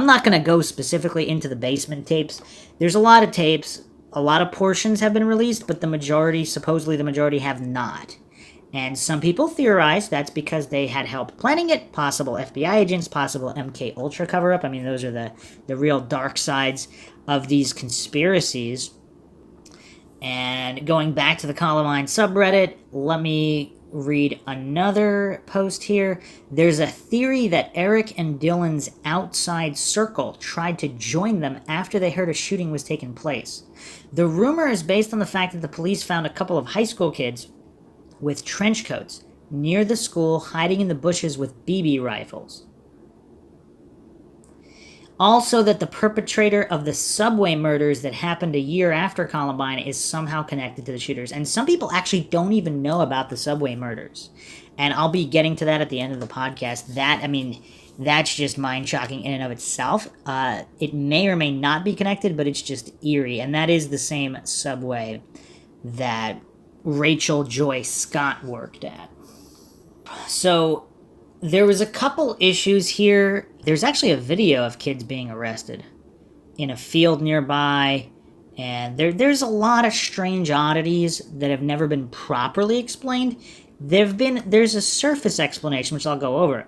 I'm not going to go specifically into the basement tapes. There's a lot of tapes. A lot of portions have been released, but supposedly the majority have not. And some people theorize that's because they had help planning it, possible FBI agents, possible MK Ultra cover-up. I mean, those are the real dark sides of these conspiracies. And going back to the Columbine subreddit, let me read another post here. There's a theory that Eric and Dylan's outside circle tried to join them after they heard a shooting was taking place. The rumor is based on the fact that the police found a couple of high school kids with trench coats near the school hiding in the bushes with BB rifles. Also, that the perpetrator of the subway murders that happened a year after Columbine is somehow connected to the shooters. And some people actually don't even know about the subway murders. And I'll be getting to that at the end of the podcast. That's just mind-shocking in and of itself. It may or may not be connected, but it's just eerie. And that is the same subway that Rachel Joy Scott worked at. So there was a couple issues here. There's actually a video of kids being arrested in a field nearby, and there's a lot of strange oddities that have never been properly explained. There's a surface explanation, which I'll go over.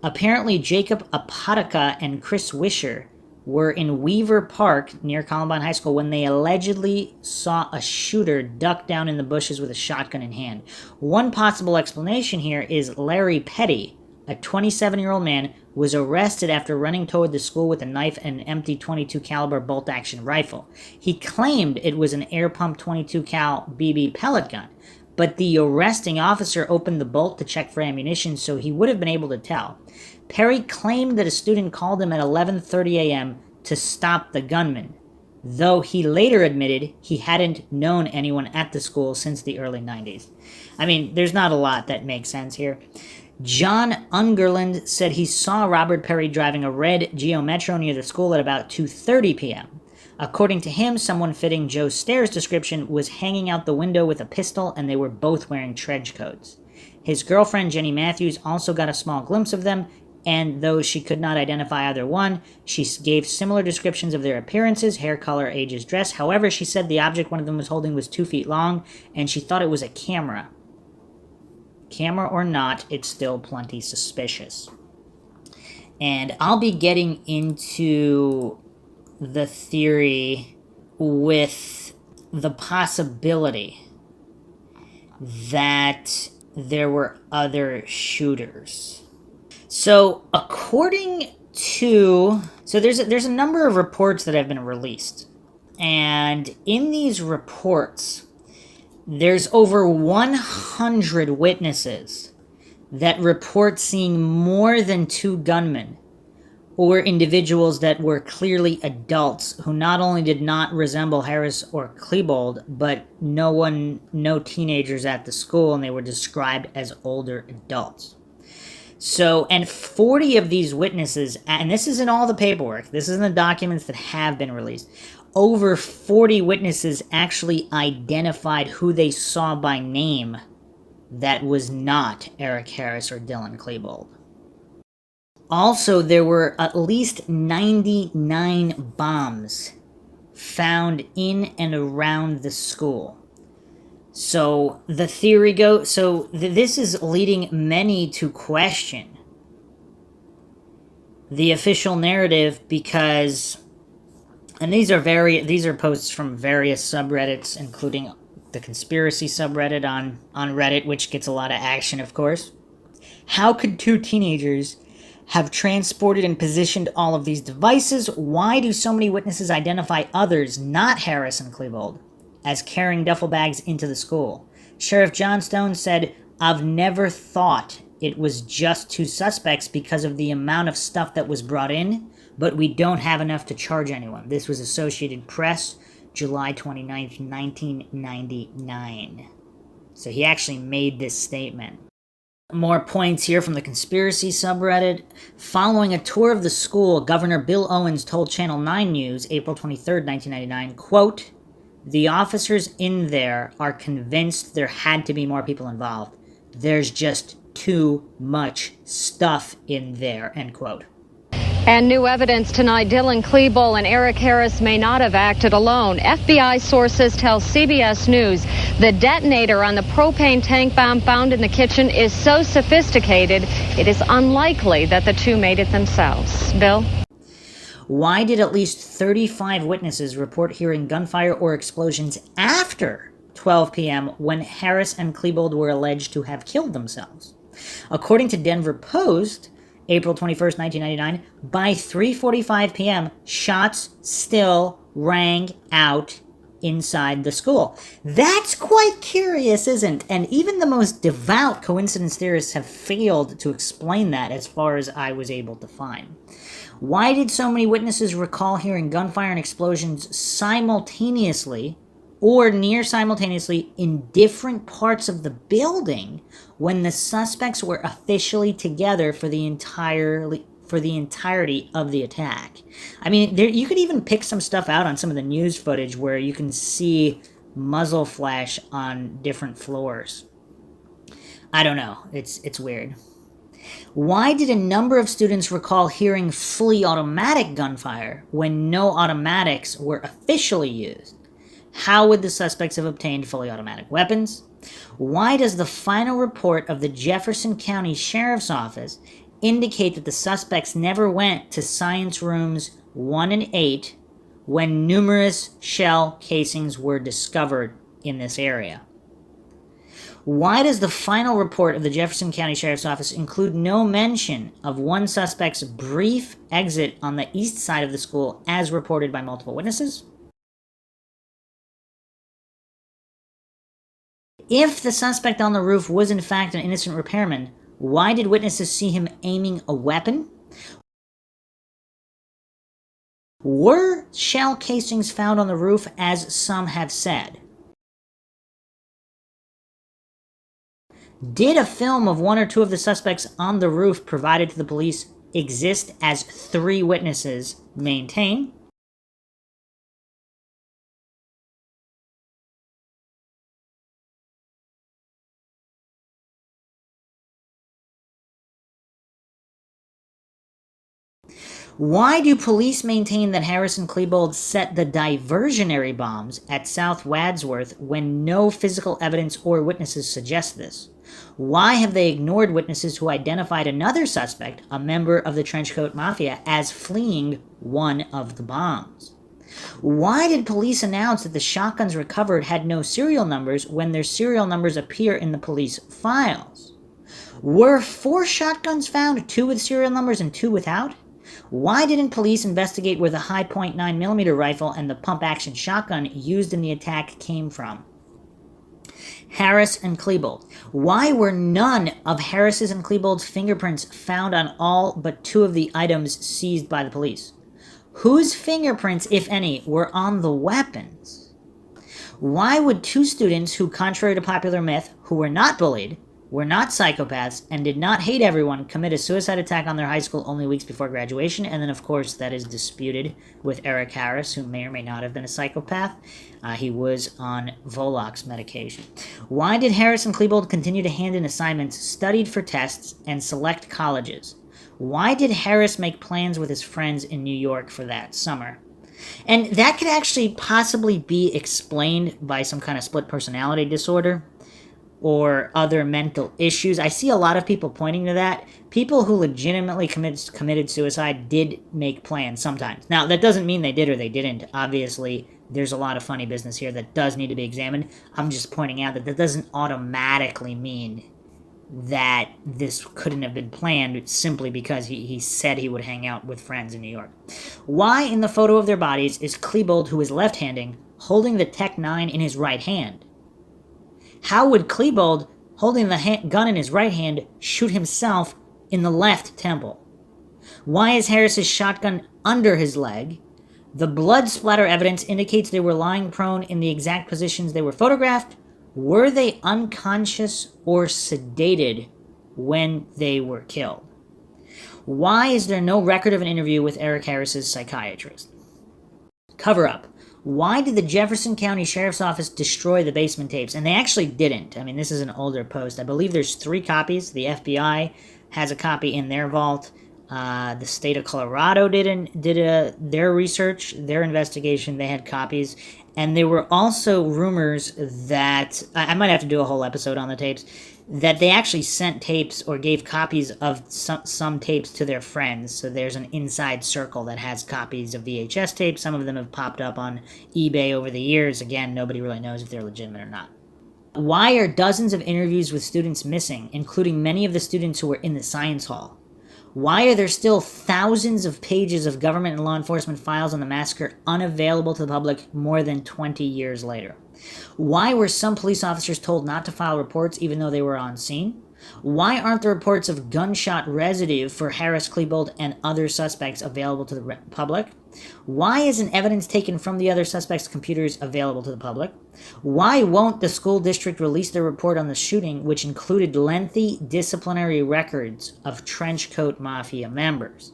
Apparently, Jacob Apodaca and Chris Wisher were in Weaver Park near Columbine High School when they allegedly saw a shooter duck down in the bushes with a shotgun in hand. One possible explanation here is Larry Petty, a 27-year-old man, was arrested after running toward the school with a knife and an empty .22 caliber bolt-action rifle. He claimed it was an air-pump .22 cal BB pellet gun, but the arresting officer opened the bolt to check for ammunition, so he would have been able to tell. Perry claimed that a student called him at 11:30 a.m. to stop the gunman, though he later admitted he hadn't known anyone at the school since the early 90s. I mean, there's not a lot that makes sense here. John Ungerland said he saw Robert Perry driving a red Geo Metro near the school at about 2:30 p.m. According to him, someone fitting Joe Stair's description was hanging out the window with a pistol, and they were both wearing trench coats. His girlfriend, Jenny Matthews, also got a small glimpse of them, and though she could not identify either one, she gave similar descriptions of their appearances, hair color, ages, dress. However, she said the object one of them was holding was 2 feet long, and she thought it was a camera. Camera or not, it's still plenty suspicious. And I'll be getting into the theory with the possibility that there were other shooters. So according to... So there's a number of reports that have been released. And in these reports, there's over 100 witnesses that report seeing more than 2 gunmen, or individuals that were clearly adults who not only did not resemble Harris or Klebold, but no teenagers at the school, and they were described as older adults. So, and 40 of these witnesses, and this is in all the paperwork, this is in the documents that have been released, over 40 witnesses actually identified who they saw by name that was not Eric Harris or Dylan Klebold. Also, there were at least 99 bombs found in and around the school. So the theory goes, this is leading many to question the official narrative because, and these are posts from various subreddits, including the conspiracy subreddit on Reddit, which gets a lot of action, of course. How could 2 teenagers have transported and positioned all of these devices? Why do so many witnesses identify others, not Harris and Klebold, as carrying duffel bags into the school? Sheriff John Stone said, "I've never thought it was just 2 suspects because of the amount of stuff that was brought in, but we don't have enough to charge anyone." This was Associated Press, July 29th, 1999. So he actually made this statement. More points here from the conspiracy subreddit. Following a tour of the school, Governor Bill Owens told Channel 9 News, April 23rd, 1999, quote, "The officers in there are convinced there had to be more people involved. There's just too much stuff in there," end quote. And new evidence tonight, Dylan Klebold and Eric Harris may not have acted alone. FBI sources tell CBS News the detonator on the propane tank bomb found in the kitchen is so sophisticated, it is unlikely that the two made it themselves. Bill? Why did at least 35 witnesses report hearing gunfire or explosions after 12 p.m. when Harris and Klebold were alleged to have killed themselves? According to Denver Post, April 21st, 1999, by 3:45 p.m., shots still rang out inside the school. That's quite curious, isn't it? And even the most devout coincidence theorists have failed to explain that as far as I was able to find. Why did so many witnesses recall hearing gunfire and explosions simultaneously or near simultaneously in different parts of the building when the suspects were officially together for the entirety of the attack? I mean, you could even pick some stuff out on some of the news footage where you can see muzzle flash on different floors. I don't know. It's weird. Why did a number of students recall hearing fully automatic gunfire when no automatics were officially used? How would the suspects have obtained fully automatic weapons? Why does the final report of the Jefferson County Sheriff's Office indicate that the suspects never went to science rooms 1 and 8 when numerous shell casings were discovered in this area? Why does the final report of the Jefferson County Sheriff's Office include no mention of one suspect's brief exit on the east side of the school as reported by multiple witnesses? If the suspect on the roof was in fact an innocent repairman, why did witnesses see him aiming a weapon? Were shell casings found on the roof as some have said? Did a film of one or two of the suspects on the roof provided to the police exist as 3 witnesses maintain? Why do police maintain that Harris and Klebold set the diversionary bombs at South Wadsworth when no physical evidence or witnesses suggest this? Why have they ignored witnesses who identified another suspect, a member of the Trenchcoat Mafia, as fleeing one of the bombs? Why did police announce that the shotguns recovered had no serial numbers when their serial numbers appear in the police files? Were 4 shotguns found, 2 with serial numbers and 2 without? Why didn't police investigate where the high .9mm rifle and the pump-action shotgun used in the attack came from? Harris and Klebold. Why were none of Harris's and Klebold's fingerprints found on all but 2 of the items seized by the police? Whose fingerprints, if any, were on the weapons? Why would 2 students who, contrary to popular myth, who were not bullied, were not psychopaths, and did not hate everyone, commit a suicide attack on their high school only weeks before graduation? And then, of course, that is disputed with Eric Harris, who may or may not have been a psychopath. He was on Volox medication. Why did Harris and Klebold continue to hand in assignments, studied for tests, and select colleges? Why did Harris make plans with his friends in New York for that summer? And that could actually possibly be explained by some kind of split personality disorder or other mental issues. I see a lot of people pointing to that. People who legitimately committed suicide did make plans sometimes. Now, that doesn't mean they did or they didn't. Obviously, there's a lot of funny business here that does need to be examined. I'm just pointing out that that doesn't automatically mean that this couldn't have been planned simply because he said he would hang out with friends in New York. Why, in the photo of their bodies, is Klebold, who is left-handing, holding the Tech-9 in his right hand? How would Klebold, holding the gun in his right hand, shoot himself in the left temple? Why is Harris's shotgun under his leg? The blood splatter evidence indicates they were lying prone in the exact positions they were photographed. Were they unconscious or sedated when they were killed? Why is there no record of an interview with Eric Harris's psychiatrist? Cover-up. Why did the Jefferson County Sheriff's Office destroy the basement tapes? And they actually didn't. I mean, this is an older post. I believe there's 3 copies. The FBI has a copy in their vault. The state of Colorado did their research, their investigation. They had copies, and there were also rumors that I might have to do a whole episode on the tapes, that they actually sent tapes or gave copies of some tapes to their friends. So there's an inside circle that has copies of VHS tapes. Some of them have popped up on eBay over the years. Again, nobody really knows if they're legitimate or not. Why are dozens of interviews with students missing, including many of the students who were in the science hall? Why are there still thousands of pages of government and law enforcement files on the massacre unavailable to the public more than 20 years later? Why were some police officers told not to file reports even though they were on scene? Why aren't the reports of gunshot residue for Harris, Klebold, and other suspects available to the public? Why isn't evidence taken from the other suspects' computers available to the public? Why won't the school district release their report on the shooting, which included lengthy disciplinary records of trenchcoat mafia members?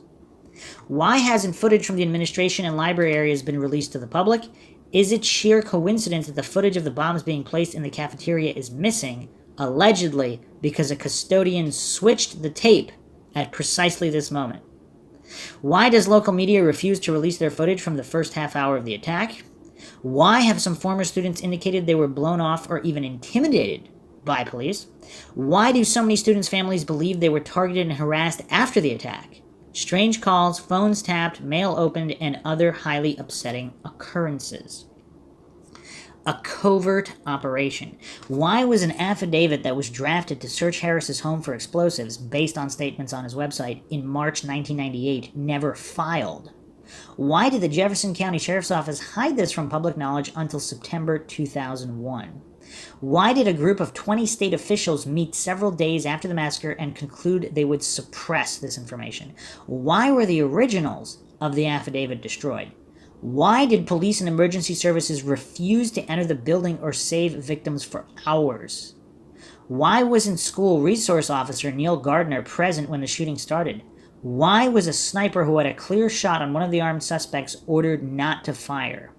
Why hasn't footage from the administration and library areas been released to the public? Is it sheer coincidence that the footage of the bombs being placed in the cafeteria is missing, allegedly because a custodian switched the tape at precisely this moment? Why does local media refuse to release their footage from the first half hour of the attack? Why have some former students indicated they were blown off or even intimidated by police? Why do so many students' families believe they were targeted and harassed after the attack? Strange calls, phones tapped, mail opened, and other highly upsetting occurrences. A covert operation. Why was an affidavit that was drafted to search Harris's home for explosives, based on statements on his website, in March 1998 never filed? Why did the Jefferson County Sheriff's Office hide this from public knowledge until September 2001? Why did a group of 20 state officials meet several days after the massacre and conclude they would suppress this information? Why were the originals of the affidavit destroyed? Why did police and emergency services refuse to enter the building or save victims for hours? Why wasn't school resource officer Neil Gardner present when the shooting started? Why was a sniper who had a clear shot on one of the armed suspects ordered not to fire?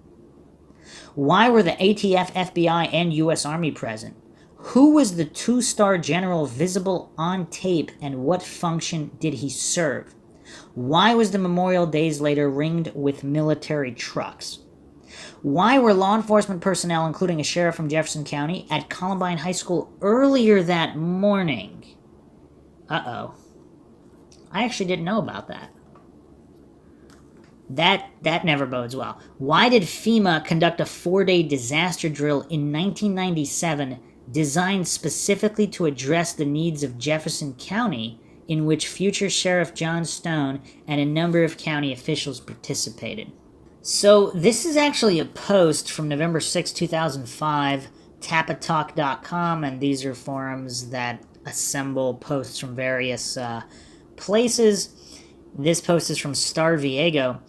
Why were the ATF, FBI, and U.S. Army present? Who was the two-star general visible on tape, and what function did he serve? Why was the memorial days later ringed with military trucks? Why were law enforcement personnel, including a sheriff from Jefferson County, at Columbine High School earlier that morning? Uh-oh. I actually didn't know about that. That never bodes well. Why did FEMA conduct a 4-day disaster drill in 1997 designed specifically to address the needs of Jefferson County, in which future Sheriff John Stone and a number of county officials participated? So this is actually a post from November 6, 2005, tapatalk.com, and these are forums that assemble posts from various places. This post is from Star Viego.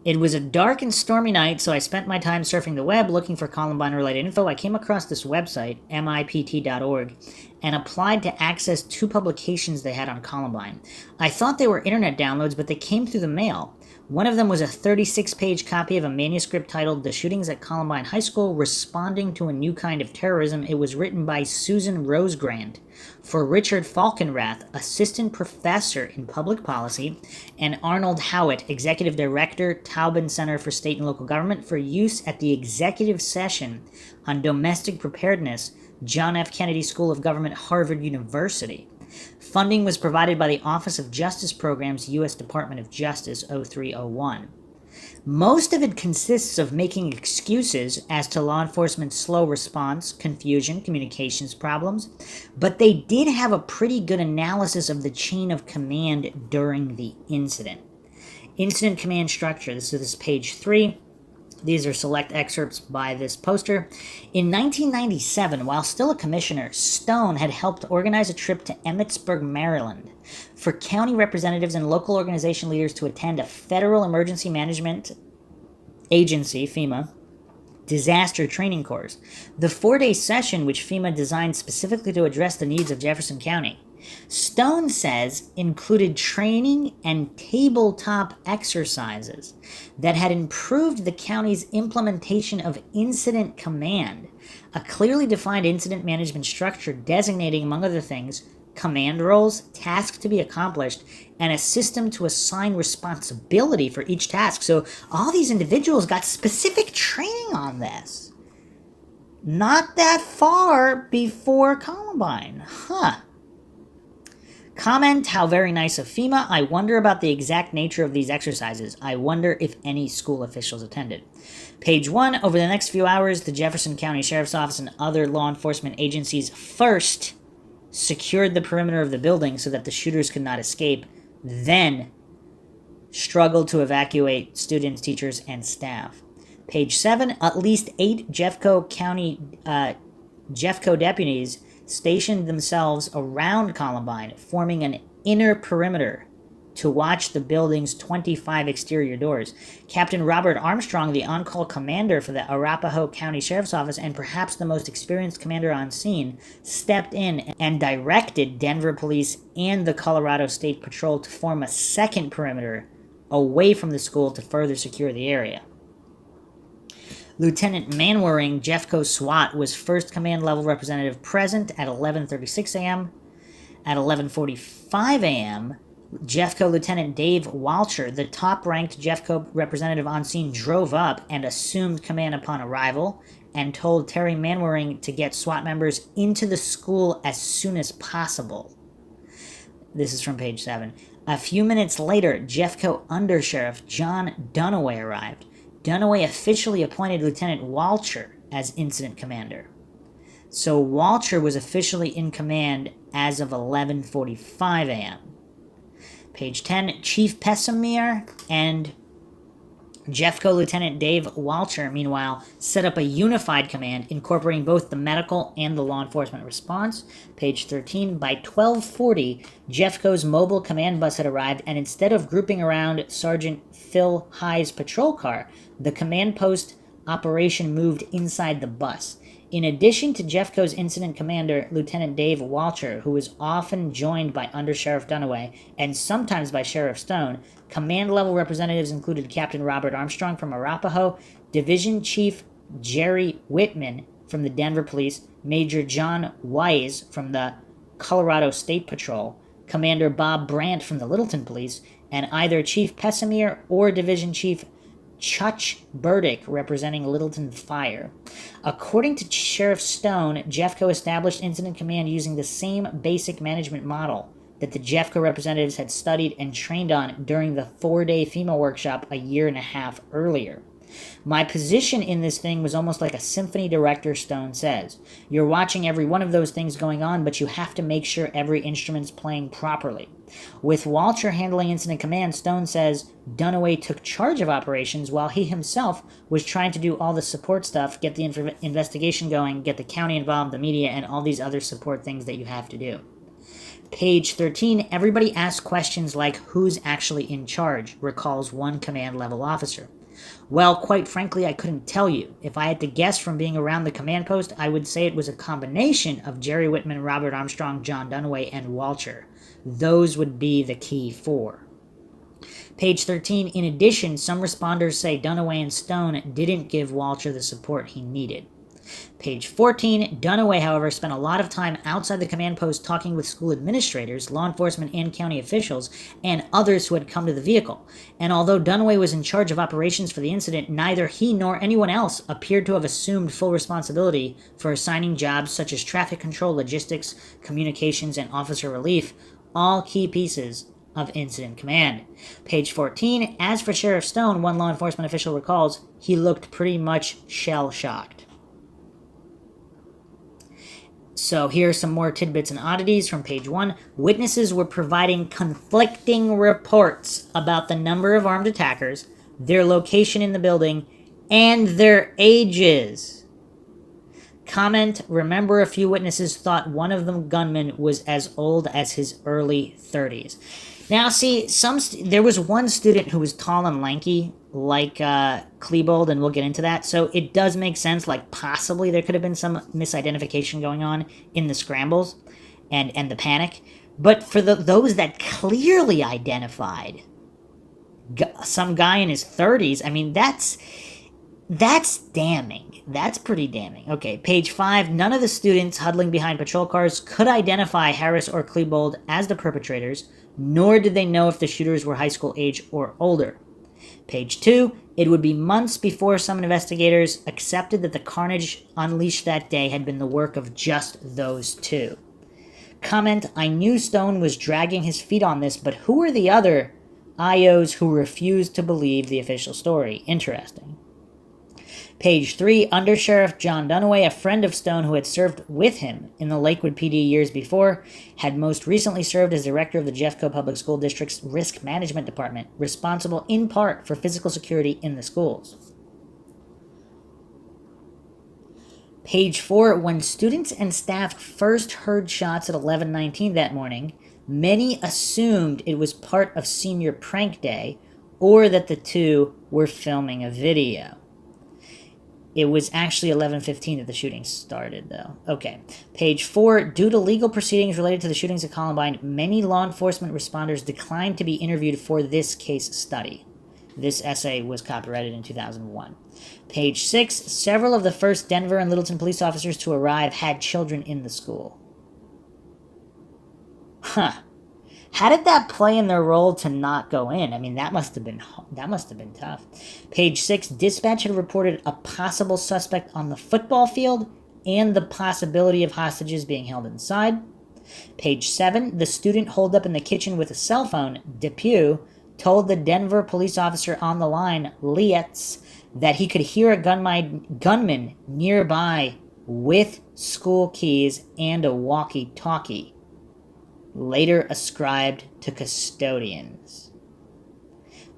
It was a dark and stormy night, so I spent my time surfing the web looking for Columbine-related info. I came across this website, mipt.org, and applied to access 2 publications they had on Columbine. I thought they were internet downloads, but they came through the mail. One of them was a 36-page copy of a manuscript titled The Shootings at Columbine High School, Responding to a New Kind of Terrorism. It was written by Susan Rosegrand for Richard Falkenrath, Assistant Professor in Public Policy, and Arnold Howitt, Executive Director, Taubman Center for State and Local Government, for use at the Executive Session on Domestic Preparedness, John F. Kennedy School of Government, Harvard University. Funding was provided by the Office of Justice Programs, U.S. Department of Justice, 0301. Most of it consists of making excuses as to law enforcement's slow response, confusion, communications problems, but they did have a pretty good analysis of the chain of command during the incident. Incident command structure. This is page 3. These are select excerpts by this poster. In 1997, while still a commissioner, Stone had helped organize a trip to Emmitsburg, Maryland, for county representatives and local organization leaders to attend a Federal Emergency Management Agency, FEMA, disaster training course. The 4-day session, which FEMA designed specifically to address the needs of Jefferson County, Stone says, included training and tabletop exercises that had improved the county's implementation of incident command, a clearly defined incident management structure designating, among other things, command roles, tasks to be accomplished, and a system to assign responsibility for each task. So all these individuals got specific training on this. Not that far before Columbine. Comment, how very nice of FEMA. I wonder about the exact nature of these exercises. I wonder if any school officials attended. Page 1, over the next few hours, the Jefferson County Sheriff's Office and other law enforcement agencies first secured the perimeter of the building so that the shooters could not escape, then struggled to evacuate students, teachers, and staff. Page 7, at least 8 Jeffco deputies stationed themselves around Columbine, forming an inner perimeter to watch the building's 25 exterior doors. Captain Robert Armstrong, the on-call commander for the Arapahoe County Sheriff's Office and perhaps the most experienced commander on scene, stepped in and directed Denver Police and the Colorado State Patrol to form a second perimeter away from the school to further secure the area. Lieutenant Manwaring, Jeffco SWAT, was first command level representative present at 11:36 a.m. At 11:45 a.m., Jeffco Lieutenant Dave Walcher, the top-ranked Jeffco representative on scene, drove up and assumed command upon arrival and told Terry Manwaring to get SWAT members into the school as soon as possible. This is from page 7. A few minutes later, Jeffco Undersheriff John Dunaway arrived. Dunaway officially appointed Lieutenant Walcher as incident commander. So Walcher was officially in command as of 11:45 a.m. Page 10, Chief Pessamir and Jeffco Lieutenant Dave Walcher, meanwhile, set up a unified command incorporating both the medical and the law enforcement response. Page 13, by 12:40, Jeffco's mobile command bus had arrived, and instead of grouping around Sergeant Phil High's patrol car, the command post operation moved inside the bus. In addition to Jeffco's incident commander, Lieutenant Dave Walcher, who was often joined by Under Sheriff Dunaway and sometimes by Sheriff Stone, command-level representatives included Captain Robert Armstrong from Arapahoe, Division Chief Jerry Whitman from the Denver Police, Major John Wise from the Colorado State Patrol, Commander Bob Brandt from the Littleton Police, and either Chief Pessamir or Division Chief Chuck Burdick representing Littleton Fire. According to Sheriff Stone, Jeffco established incident command using the same basic management model that the Jeffco representatives had studied and trained on during the 4-day FEMA workshop a year and a half earlier. My position in this thing was almost like a symphony director, Stone says. You're watching every one of those things going on, but you have to make sure every instrument's playing properly. With Walcher handling incident command, Stone says Dunaway took charge of operations while he himself was trying to do all the support stuff, get the investigation going, get the county involved, the media, and all these other support things that you have to do. Page 13, everybody asks questions like, who's actually in charge, recalls one command-level officer. Well, quite frankly, I couldn't tell you. If I had to guess from being around the command post, I would say it was a combination of Jerry Whitman, Robert Armstrong, John Dunaway, and Walcher. Those would be the key four. Page 13, in addition, some responders say Dunaway and Stone didn't give Walcher the support he needed. Page 14, Dunaway, however, spent a lot of time outside the command post talking with school administrators, law enforcement, and county officials, and others who had come to the vehicle. And although Dunaway was in charge of operations for the incident, neither he nor anyone else appeared to have assumed full responsibility for assigning jobs such as traffic control, logistics, communications, and officer relief, all key pieces of incident command. Page 14, as for Sheriff Stone, one law enforcement official recalls, he looked pretty much shell-shocked. So here are some more tidbits and oddities from page 1. Witnesses were providing conflicting reports about the number of armed attackers, their location in the building, and their ages. Comment, remember a few witnesses thought one of the gunmen was as old as his early 30s. Now, see, there was one student who was tall and lanky, like Klebold, and we'll get into that. So it does make sense, like possibly there could have been some misidentification going on in the scrambles and the panic. But for those that clearly identified some guy in his 30s, I mean, That's damning. That's pretty damning. Okay, page 5. None of the students huddling behind patrol cars could identify Harris or Klebold as the perpetrators, nor did they know if the shooters were high school age or older. Page 2. It would be months before some investigators accepted that the carnage unleashed that day had been the work of just those two. Comment, I knew Stone was dragging his feet on this, but who were the other IOs who refused to believe the official story? Interesting. Page 3, Undersheriff John Dunaway, a friend of Stone who had served with him in the Lakewood PD years before, had most recently served as director of the Jeffco Public School District's Risk Management Department, responsible in part for physical security in the schools. Page 4, when students and staff first heard shots at 11:19 that morning, many assumed it was part of senior prank day or that the two were filming a video. It was actually 11:15 that the shooting started, though. Okay. Page 4. Due to legal proceedings related to the shootings at Columbine, many law enforcement responders declined to be interviewed for this case study. This essay was copyrighted in 2001. Page 6. Several of the first Denver and Littleton police officers to arrive had children in the school. Huh. How did that play in their role to not go in? I mean, that must have been tough. Page 6, dispatch had reported a possible suspect on the football field and the possibility of hostages being held inside. Page 7, the student holed up in the kitchen with a cell phone, Depew, told the Denver police officer on the line, Lietz, that he could hear a gunman nearby with school keys and a walkie-talkie, later ascribed to custodians.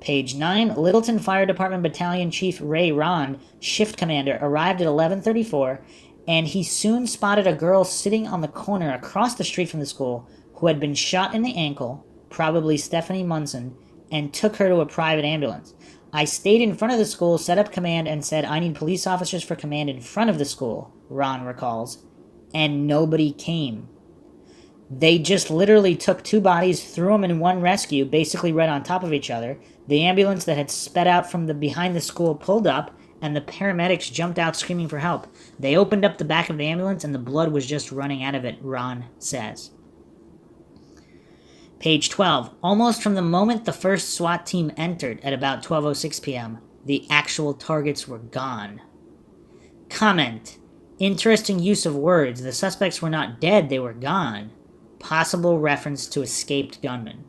Page 9, Littleton Fire Department Battalion Chief Ray Rond, shift commander, arrived at 11:34, and he soon spotted a girl sitting on the corner across the street from the school who had been shot in the ankle, probably Stephanie Munson, and took her to a private ambulance. I stayed in front of the school, set up command, and said, I need police officers for command in front of the school, Ron recalls, and nobody came. They just literally took two bodies, threw them in one rescue, basically right on top of each other. The ambulance that had sped out from behind the school pulled up, and the paramedics jumped out screaming for help. They opened up the back of the ambulance, and the blood was just running out of it, Ron says. Page 12. Almost from the moment the first SWAT team entered at about 12:06 p.m., the actual targets were gone. Comment. Interesting use of words. The suspects were not dead, they were gone. Possible reference to escaped gunmen.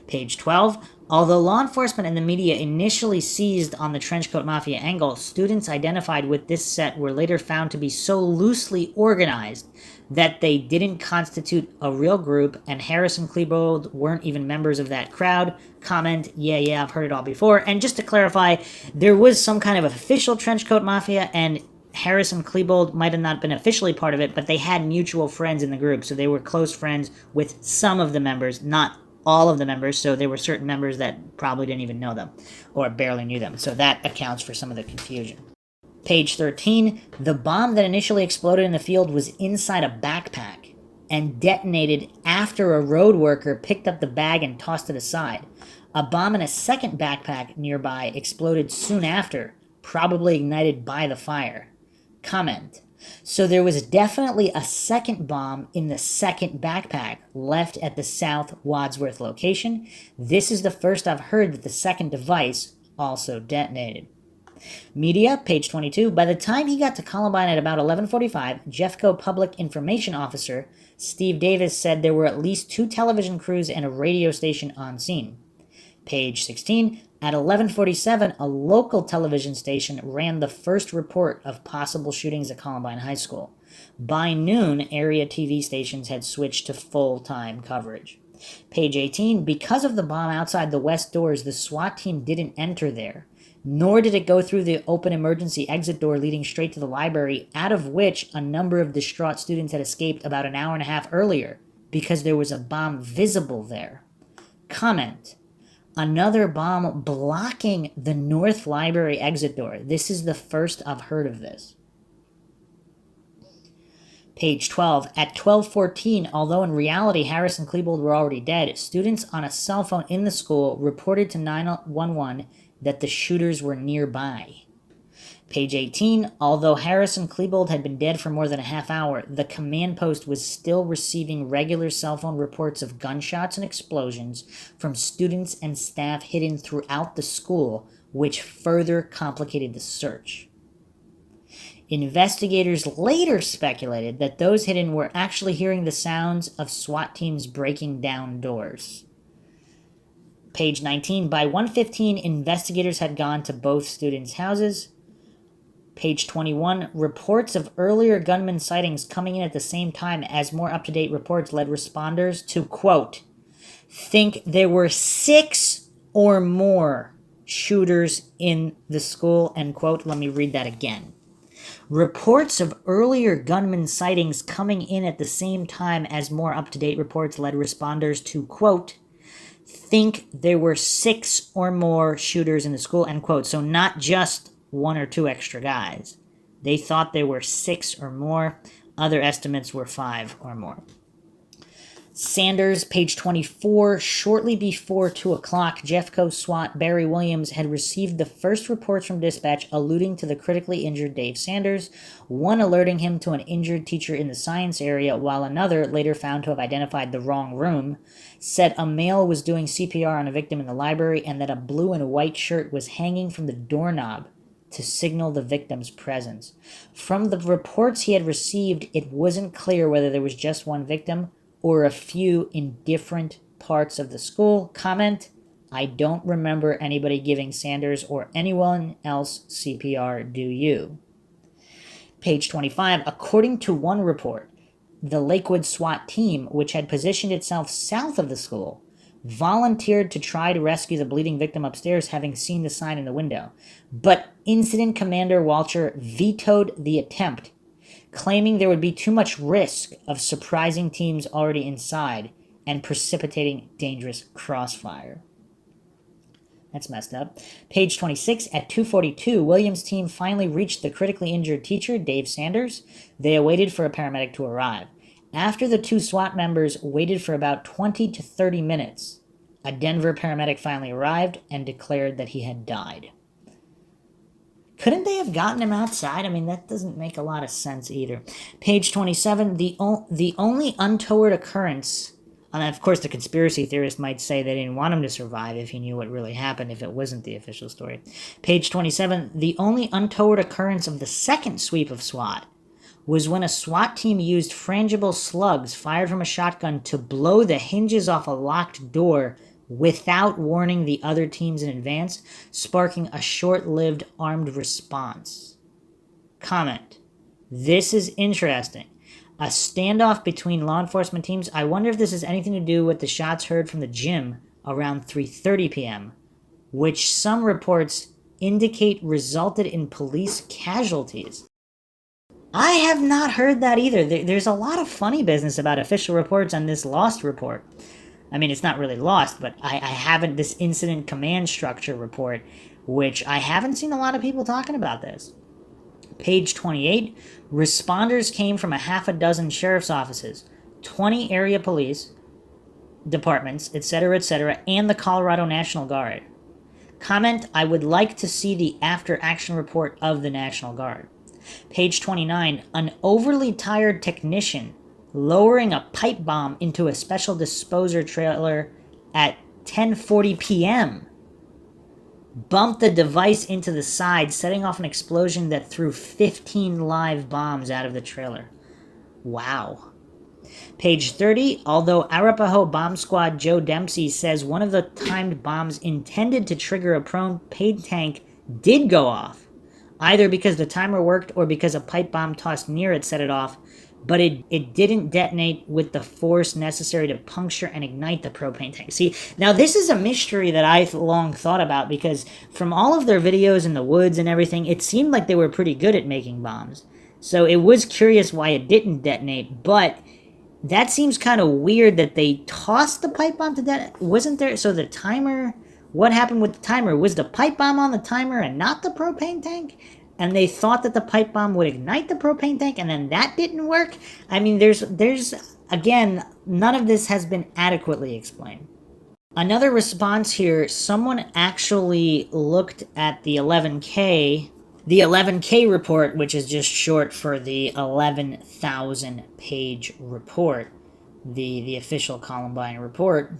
Page 12. Although law enforcement and the media initially seized on the trenchcoat mafia angle, students identified with this set were later found to be so loosely organized that they didn't constitute a real group, and Harris and Klebold weren't even members of that crowd. Comment, yeah, I've heard it all before. And just to clarify, there was some kind of official trenchcoat mafia, and Harris and Klebold might have not been officially part of it, but they had mutual friends in the group, so they were close friends with some of the members, not all of the members, so there were certain members that probably didn't even know them, or barely knew them, so that accounts for some of the confusion. Page 13, the bomb that initially exploded in the field was inside a backpack and detonated after a road worker picked up the bag and tossed it aside. A bomb in a second backpack nearby exploded soon after, probably ignited by the fire. Comment. So there was definitely a second bomb in the second backpack left at the South Wadsworth location. This is the first I've heard that the second device also detonated. Media, page 22. By the time he got to Columbine at about 11:45, Jeffco Public Information Officer Steve Davis said there were at least 2 television crews and a radio station on scene. Page 16. At 11:47, a local television station ran the first report of possible shootings at Columbine High School. By noon, area TV stations had switched to full-time coverage. Page 18. Because of the bomb outside the west doors, the SWAT team didn't enter there, nor did it go through the open emergency exit door leading straight to the library, out of which a number of distraught students had escaped about an hour and a half earlier, because there was a bomb visible there. Comment. Another bomb blocking the North Library exit door. This is the first I've heard of this. Page 12. At 12:14, although in reality Harris and Klebold were already dead, students on a cell phone in the school reported to 911 that the shooters were nearby. Page 18, although Harris and Klebold had been dead for more than a half hour, the command post was still receiving regular cell phone reports of gunshots and explosions from students and staff hidden throughout the school, which further complicated the search. Investigators later speculated that those hidden were actually hearing the sounds of SWAT teams breaking down doors. Page 19, by 1:15, investigators had gone to both students' houses. Page 21, reports of earlier gunman sightings coming in at the same time as more up-to-date reports led responders to, quote, think there were 6 or more shooters in the school, end quote. Let me read that again. Reports of earlier gunman sightings coming in at the same time as more up-to-date reports led responders to, quote, think there were 6 or more shooters in the school, end quote. So not just 1 or 2 extra guys. They thought there were 6 or more. Other estimates were 5 or more. Sanders, page 24, shortly before 2 o'clock, Jeffco SWAT Barry Williams had received the first reports from dispatch alluding to the critically injured Dave Sanders, one alerting him to an injured teacher in the science area, while another, later found to have identified the wrong room, said a male was doing CPR on a victim in the library and that a blue and white shirt was hanging from the doorknob to signal the victim's presence. From the reports he had received, it wasn't clear whether there was just one victim or a few in different parts of the school. Comment, I don't remember anybody giving Sanders or anyone else CPR, do you? Page 25, according to one report, the Lakewood SWAT team, which had positioned itself south of the school, volunteered to try to rescue the bleeding victim upstairs, having seen the sign in the window. But Incident Commander Walcher vetoed the attempt, claiming there would be too much risk of surprising teams already inside and precipitating dangerous crossfire. That's messed up. Page 26, at 2:42, Williams' team finally reached the critically injured teacher, Dave Sanders. They awaited for a paramedic to arrive. After the 2 SWAT members waited for about 20 to 30 minutes, a Denver paramedic finally arrived and declared that he had died. Couldn't they have gotten him outside? I mean, that doesn't make a lot of sense either. Page 27, the only untoward occurrence, and of course the conspiracy theorist might say they didn't want him to survive if he knew what really happened, if it wasn't the official story. Page 27, the only untoward occurrence of the second sweep of SWAT was when a SWAT team used frangible slugs fired from a shotgun to blow the hinges off a locked door without warning the other teams in advance, sparking a short-lived armed response. Comment, this is interesting. A standoff between law enforcement teams. I wonder if this has anything to do with the shots heard from the gym around 3:30 p.m., which some reports indicate resulted in police casualties. I have not heard that either. There's a lot of funny business about official reports on this lost report. I mean, it's not really lost, but I haven't, this incident command structure report, which I haven't seen a lot of people talking about this. Page 28, responders came from a half a dozen sheriff's offices, 20 area police departments, etc., and the Colorado National Guard. Comment, I would like to see the after-action report of the National Guard. Page 29, an overly tired technician lowering a pipe bomb into a special disposer trailer at 10:40 p.m. bumped the device into the side, setting off an explosion that threw 15 live bombs out of the trailer. Wow. Page 30, although Arapahoe Bomb Squad Joe Dempsey says one of the timed bombs intended to trigger a propane tank did go off, either because the timer worked or because a pipe bomb tossed near it set it off, but it didn't detonate with the force necessary to puncture and ignite the propane tank. See, now this is a mystery that I've long thought about, because from all of their videos in the woods and everything, it seemed like they were pretty good at making bombs. So it was curious why it didn't detonate, but that seems kind of weird that they tossed the pipe bomb to detonate. Wasn't there, so the timer, what happened with the timer? Was the pipe bomb on the timer and not the propane tank? And they thought that the pipe bomb would ignite the propane tank, and then that didn't work? I mean, there's again, none of this has been adequately explained. Another response here, someone actually looked at the 11K The 11K report, which is just short for the 11,000 page report, the official Columbine report,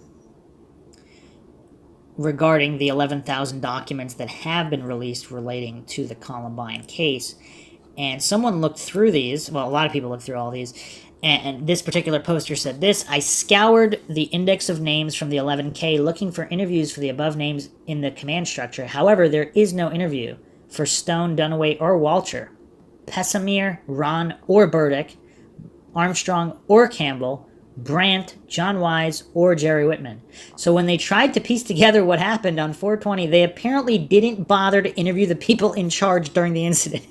regarding the 11,000 documents that have been released relating to the Columbine case. And someone looked through these. Well, a lot of people looked through all these. And this particular poster said this: I scoured the index of names from the 11K looking for interviews for the above names in the command structure. However, there is no interview for Stone, Dunaway, or Walcher, Pessamere, Ron, or Burdick, Armstrong, or Campbell, Brandt, John Wise, or Jerry Whitman. So when they tried to piece together what happened on 420, they apparently didn't bother to interview the people in charge during the incident.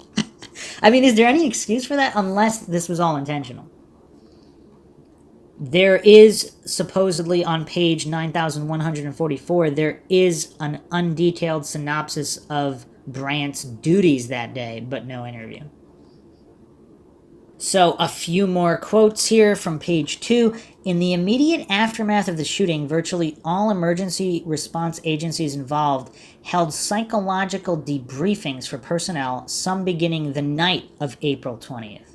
I mean, is there any excuse for that unless this was all intentional? There is supposedly on page 9144, there is an undetailed synopsis of Brandt's duties that day, but no interview. So a few more quotes here from page 2. In the immediate aftermath of the shooting, virtually all emergency response agencies involved held psychological debriefings for personnel, some beginning the night of April 20th.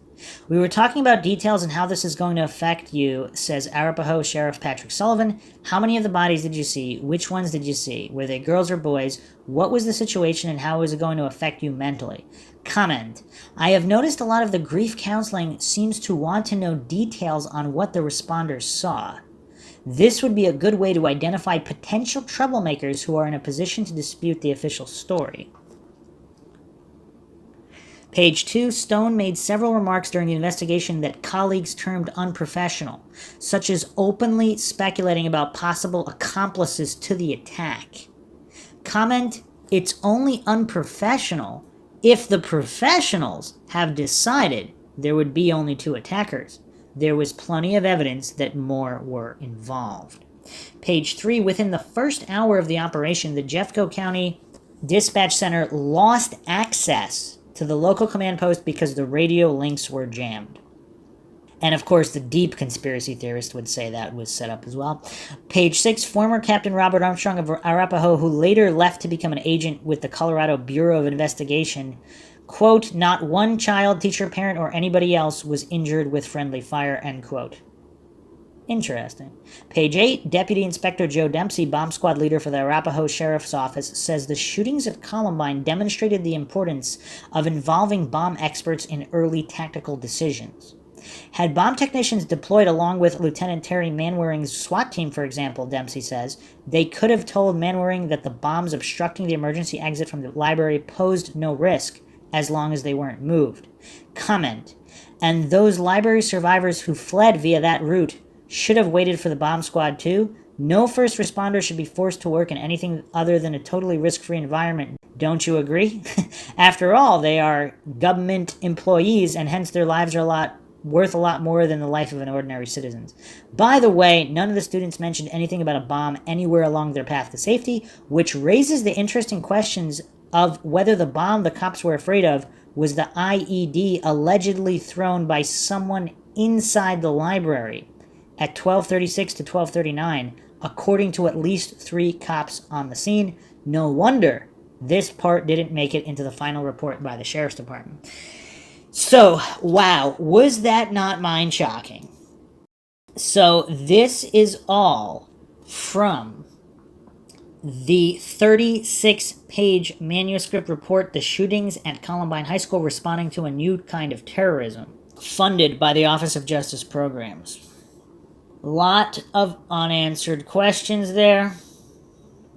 We were talking about details and how this is going to affect you, says Arapahoe Sheriff Patrick Sullivan. How many of the bodies did you see? Which ones did you see? Were they girls or boys? What was the situation and how was it going to affect you mentally? Comment: I have noticed a lot of the grief counseling seems to want to know details on what the responders saw. This would be a good way to identify potential troublemakers who are in a position to dispute the official story. Page 2, Stone made several remarks during the investigation that colleagues termed unprofessional, such as openly speculating about possible accomplices to the attack. Comment: it's only unprofessional if the professionals have decided there would be only 2 attackers. There was plenty of evidence that more were involved. Page 3, within the first hour of the operation, the Jeffco County Dispatch Center lost access to the local command post because the radio links were jammed. And of course, the deep conspiracy theorist would say that was set up as well. Page 6, former Captain Robert Armstrong of Arapahoe, who later left to become an agent with the Colorado Bureau of Investigation, quote, not one child, teacher, parent, or anybody else was injured with friendly fire, end quote. Interesting. Page 8, Deputy Inspector Joe Dempsey, bomb squad leader for the Arapahoe Sheriff's Office, says the shootings at Columbine demonstrated the importance of involving bomb experts in early tactical decisions. Had bomb technicians deployed along with Lieutenant Terry Manwaring's SWAT team, for example, Dempsey says, they could have told Manwaring that the bombs obstructing the emergency exit from the library posed no risk as long as they weren't moved. Comment: and those library survivors who fled via that route should have waited for the bomb squad too. No first responder should be forced to work in anything other than a totally risk-free environment. Don't you agree? After all, they are government employees, and hence their lives are worth a lot more than the life of an ordinary citizen. By the way, none of the students mentioned anything about a bomb anywhere along their path to safety, which raises the interesting questions of whether the bomb the cops were afraid of was the IED allegedly thrown by someone inside the library at 12:36 to 12:39, according to at least 3 cops on the scene. No wonder this part didn't make it into the final report by the Sheriff's Department. So, wow, was that not mind-shocking? So, this is all from the 36-page manuscript report, The Shootings at Columbine High School Responding to a New Kind of Terrorism, funded by the Office of Justice Programs. Lot of unanswered questions there.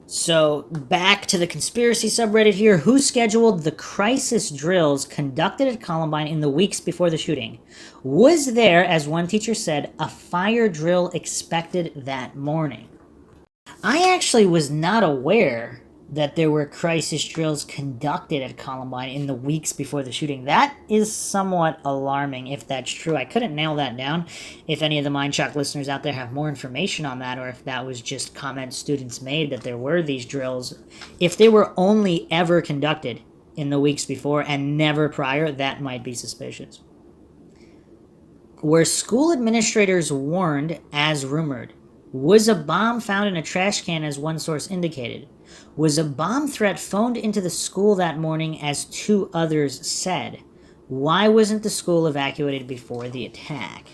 So, back to the conspiracy subreddit here. Who scheduled the crisis drills conducted at Columbine in the weeks before the shooting? Was there, as one teacher said, a fire drill expected that morning? I actually was not aware that there were crisis drills conducted at Columbine in the weeks before the shooting. That is somewhat alarming if that's true. I couldn't nail that down. If any of the MindShock listeners out there have more information on that, or if that was just comments students made that there were these drills, if they were only ever conducted in the weeks before and never prior, that might be suspicious. Were school administrators warned, as rumored, Was a bomb found in a trash can, as one source indicated? Was a bomb threat phoned into the school that morning, as 2 others said? Why wasn't the school evacuated before the attack?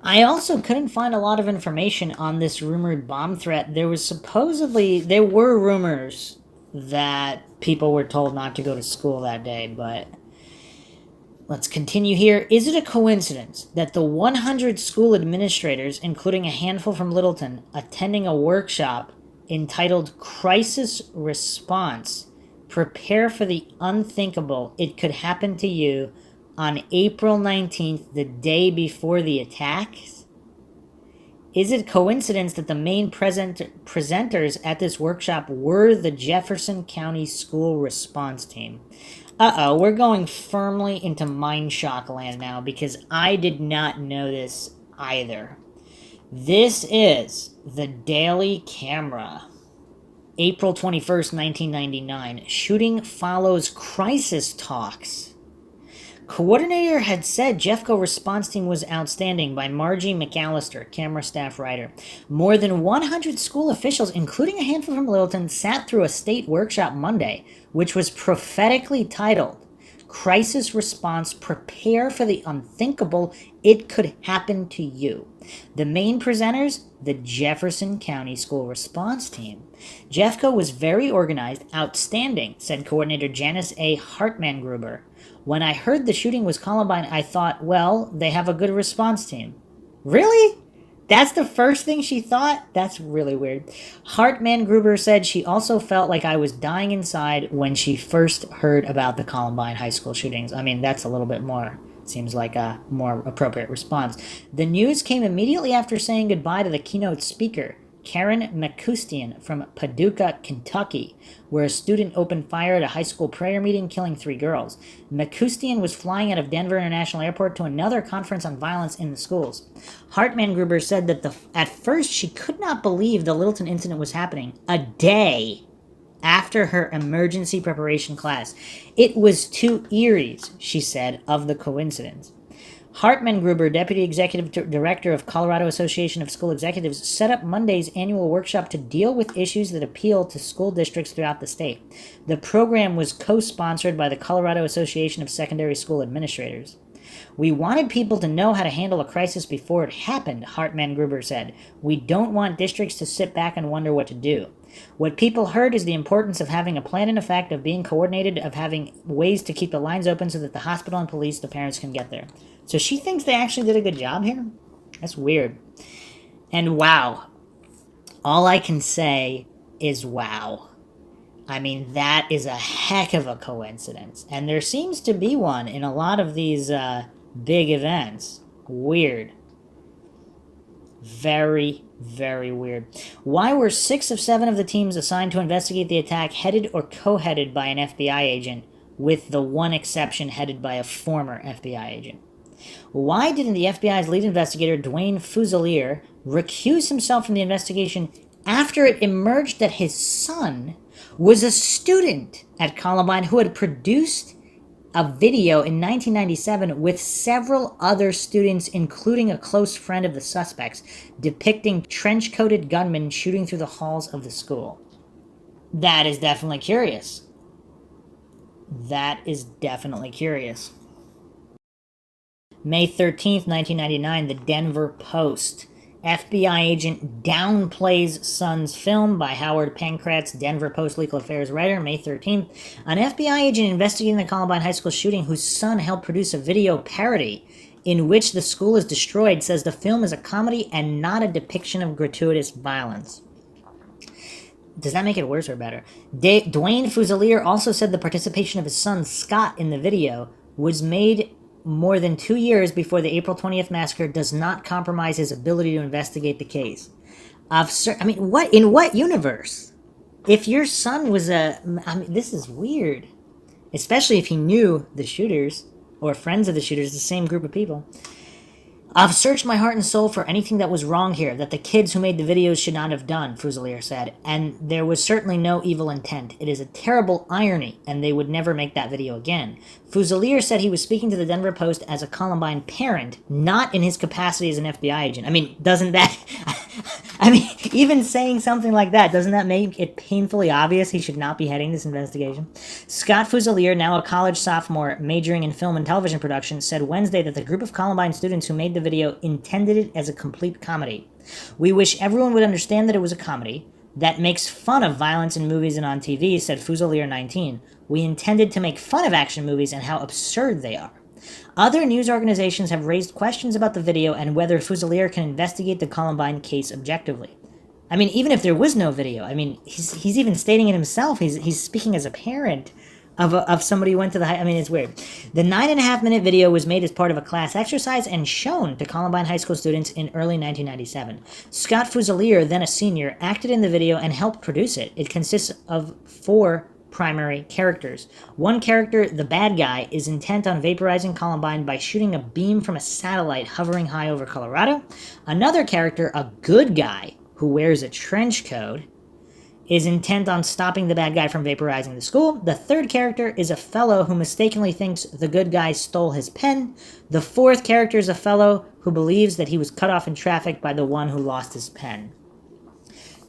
I also couldn't find a lot of information on this rumored bomb threat. There were rumors that people were told not to go to school that day, but let's continue here. Is it a coincidence that the 100 school administrators, including a handful from Littleton, attending a workshop entitled Crisis Response, Prepare for the Unthinkable, It Could Happen to You, on April 19th, the day before the attacks? Is it coincidence that the main presenters at this workshop were the Jefferson County School Response Team? Uh-oh, we're going firmly into MINDSHOCK land now, because I did not know this either. This is the Daily Camera. April 21st, 1999. Shooting follows crisis talks. Coordinator had said Jeffco response team was outstanding by Margie McAllister, camera staff writer. More than 100 school officials, including a handful from Littleton, sat through a state workshop Monday, which was prophetically titled Crisis Response, Prepare for the Unthinkable, It Could Happen to You. The main presenters, the Jefferson County School Response Team. Jeffco was very organized, outstanding, said Coordinator Janice A. Hartman-Gruber. When I heard the shooting was Columbine, I thought, well, they have a good response team. Really? That's the first thing she thought? That's really weird. Hartman-Gruber said she also felt like I was dying inside when she first heard about the Columbine high school shootings. I mean, that's a little bit more, seems like a more appropriate response. The news came immediately after saying goodbye to the keynote speaker, Karen McCustian from Paducah, Kentucky, where a student opened fire at a high school prayer meeting, killing 3 girls. McCustian was flying out of Denver International Airport to another conference on violence in the schools. Hartman-Gruber said that at first she could not believe the Littleton incident was happening a day after her emergency preparation class. It was too eerie, she said, of the coincidence. Hartman-Gruber, Deputy Executive Director of Colorado Association of School Executives, set up Monday's annual workshop to deal with issues that appeal to school districts throughout the state. The program was co-sponsored by the Colorado Association of Secondary School Administrators. We wanted people to know how to handle a crisis before it happened, Hartman-Gruber said. We don't want districts to sit back and wonder what to do. What people heard is the importance of having a plan in effect, of being coordinated, of having ways to keep the lines open so that the hospital and police, the parents can get there. So she thinks they actually did a good job here? That's weird. And wow. All I can say is wow. I mean, that is a heck of a coincidence. And there seems to be one in a lot of these big events. Weird. Very, very weird. Why were 6 of 7 of the teams assigned to investigate the attack headed or co-headed by an FBI agent, with the one exception headed by a former FBI agent? Why didn't the FBI's lead investigator, Dwayne Fusilier, recuse himself from the investigation after it emerged that his son was a student at Columbine who had produced a video in 1997 with several other students, including a close friend of the suspects, depicting trench-coated gunmen shooting through the halls of the school? That is definitely curious. That is definitely curious. May 13th, 1999, the Denver Post. FBI agent downplays son's film, by Howard Pankratz, Denver Post legal affairs writer, May 13th. An FBI agent investigating the Columbine High School shooting, whose son helped produce a video parody in which the school is destroyed, says the film is a comedy and not a depiction of gratuitous violence. Does that make it worse or better? Dwayne Fusilier also said the participation of his son Scott in the video was made more than 2 years before the April 20th massacre does not compromise his ability to investigate the case. What in what universe? If your son was this is weird. Especially if he knew the shooters, or friends of the shooters, the same group of people. I've searched my heart and soul for anything that was wrong here, that the kids who made the videos should not have done, Fusilier said, and there was certainly no evil intent. It is a terrible irony, and they would never make that video again. Fusilier said he was speaking to the Denver Post as a Columbine parent, not in his capacity as an FBI agent. I mean, doesn't that... I mean, even saying something like that, doesn't that make it painfully obvious he should not be heading this investigation? Scott Fuselier, now a college sophomore majoring in film and television production, said Wednesday that the group of Columbine students who made the video intended it as a complete comedy. We wish everyone would understand that it was a comedy that makes fun of violence in movies and on TV, said Fuselier 19. We intended to make fun of action movies and how absurd they are. Other news organizations have raised questions about the video and whether Fuselier can investigate the Columbine case objectively. I mean, even if there was no video, I mean, he's even stating it himself. He's speaking as a parent of somebody who went to the high. I mean, it's weird. The 9.5-minute video was made as part of a class exercise and shown to Columbine High School students in early 1997. Scott Fuselier, then a senior, acted in the video and helped produce it. It consists of 4 primary characters. One character, the bad guy, is intent on vaporizing Columbine by shooting a beam from a satellite hovering high over Colorado. Another character, a good guy, who wears a trench coat, is intent on stopping the bad guy from vaporizing the school. The third character is a fellow who mistakenly thinks the good guy stole his pen. The fourth character is a fellow who believes that he was cut off in traffic by the one who lost his pen.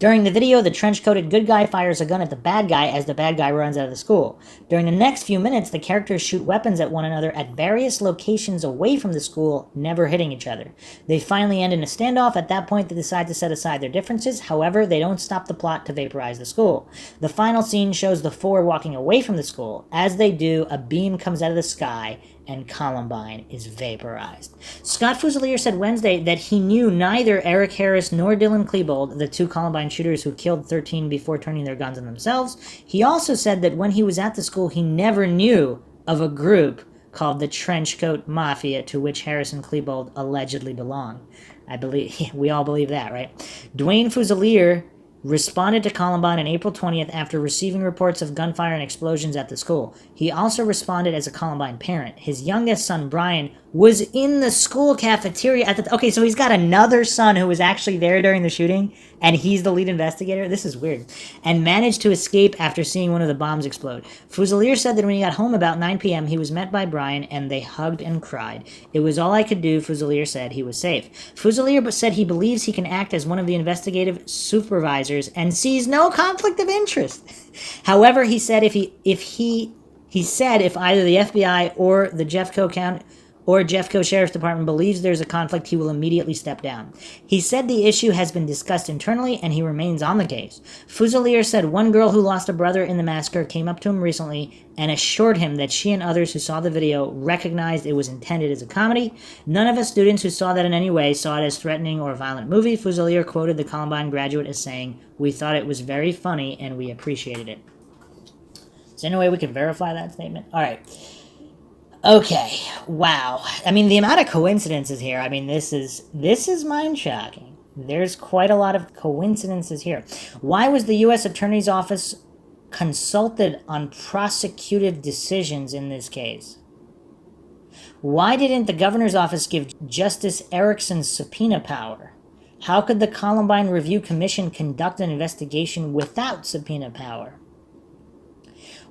During the video, the trench-coated good guy fires a gun at the bad guy as the bad guy runs out of the school. During the next few minutes, the characters shoot weapons at one another at various locations away from the school, never hitting each other. They finally end in a standoff. At that point, they decide to set aside their differences. However, they don't stop the plot to vaporize the school. The final scene shows the 4 walking away from the school. As they do, a beam comes out of the sky, and Columbine is vaporized. Scott Fuselier said Wednesday that he knew neither Eric Harris nor Dylan Klebold, the 2 Columbine shooters who killed 13 before turning their guns on themselves. He also said that when he was at the school, he never knew of a group called the Trenchcoat Mafia, to which Harris and Klebold allegedly belong. I believe we all believe that, right? Dwayne Fuselier responded to Columbine on April 20th after receiving reports of gunfire and explosions at the school. He also responded as a Columbine parent. His youngest son, Brian, was in the school cafeteria at the... Okay, so he's got another son who was actually there during the shooting, and he's the lead investigator? This is weird. And managed to escape after seeing one of the bombs explode. Fuselier said that when he got home about 9 p.m., he was met by Brian, and they hugged and cried. It was all I could do, Fuselier said. He was safe. Fuselier said he believes he can act as one of the investigative supervisors and sees no conflict of interest. However, he said if either the FBI or the Jeffco Sheriff's Department believes there's a conflict, he will immediately step down. He said the issue has been discussed internally and he remains on the case. Fuselier said one girl who lost a brother in the massacre came up to him recently and assured him that she and others who saw the video recognized it was intended as a comedy. None of us students who saw that in any way saw it as threatening or a violent movie. Fuselier quoted the Columbine graduate as saying, "We thought it was very funny and we appreciated it." Is there any way we can verify that statement? All right. Okay, wow. I mean, the amount of coincidences here, I mean, this is mind-shocking. There's quite a lot of coincidences here. Why was the U.S. Attorney's Office consulted on prosecutive decisions in this case? Why didn't the governor's office give Justice Erickson subpoena power? How could the Columbine Review Commission conduct an investigation without subpoena power?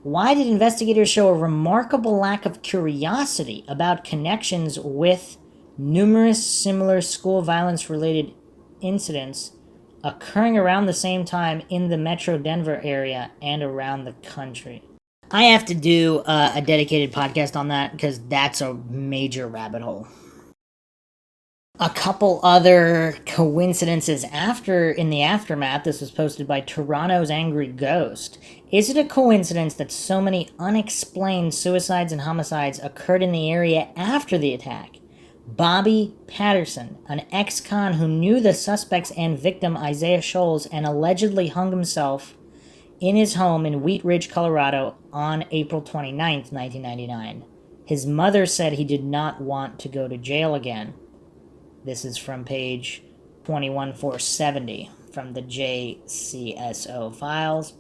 Why did investigators show a remarkable lack of curiosity about connections with numerous similar school violence-related incidents occurring around the same time in the Metro Denver area and around the country? I have to do a dedicated podcast on that because that's a major rabbit hole. A couple other coincidences in the aftermath. This was posted by Toronto's Angry Ghost. Is it a coincidence that so many unexplained suicides and homicides occurred in the area after the attack? Bobby Patterson, an ex-con who knew the suspects and victim Isaiah Scholes and allegedly hung himself in his home in Wheat Ridge, Colorado on April 29th, 1999. His mother said he did not want to go to jail again. This is from page 21470 from the JCSO files.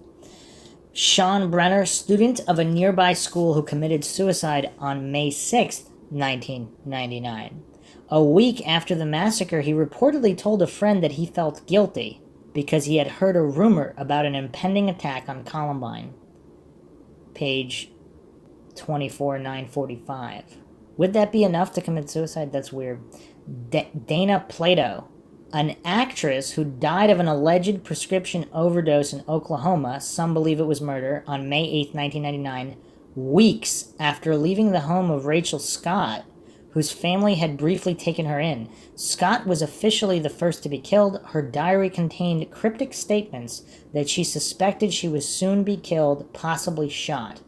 Sean Brenner, student of a nearby school who committed suicide on May 6th, 1999. A week after the massacre, he reportedly told a friend that he felt guilty because he had heard a rumor about an impending attack on Columbine. Page 24945. Would that be enough to commit suicide? That's weird. Dana Plato, An actress who died of an alleged prescription overdose in Oklahoma, some believe it was murder, on May 8, 1999, weeks after leaving the home of Rachel Scott, whose family had briefly taken her in. Scott was officially the first to be killed. Her diary contained cryptic statements that she suspected she would soon be killed, possibly shot.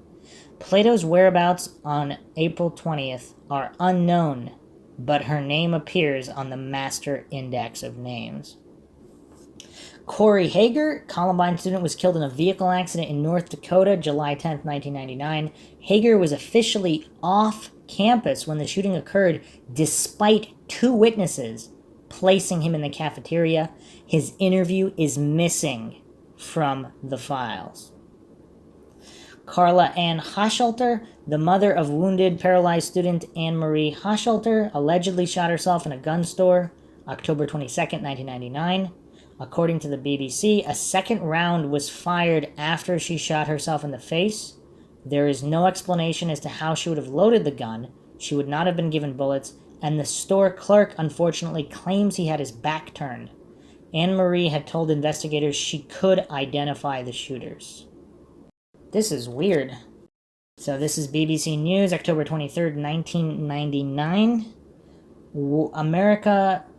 Plato's whereabouts on April 20th are unknown, but her name appears on the Master Index of Names. Corey Hager, Columbine student, was killed in a vehicle accident in North Dakota, July 10, 1999. Hager was officially off campus when the shooting occurred, despite 2 witnesses placing him in the cafeteria. His interview is missing from the files. Carla Ann Hochschulte, the mother of wounded, paralyzed student Anne Marie Hochschulte, allegedly shot herself in a gun store, October 22, 1999. According to the BBC, a second round was fired after she shot herself in the face. There is no explanation as to how she would have loaded the gun. She would not have been given bullets, and the store clerk unfortunately claims he had his back turned. Anne Marie had told investigators she could identify the shooters. This is weird. So this is BBC News, October 23rd, 1999.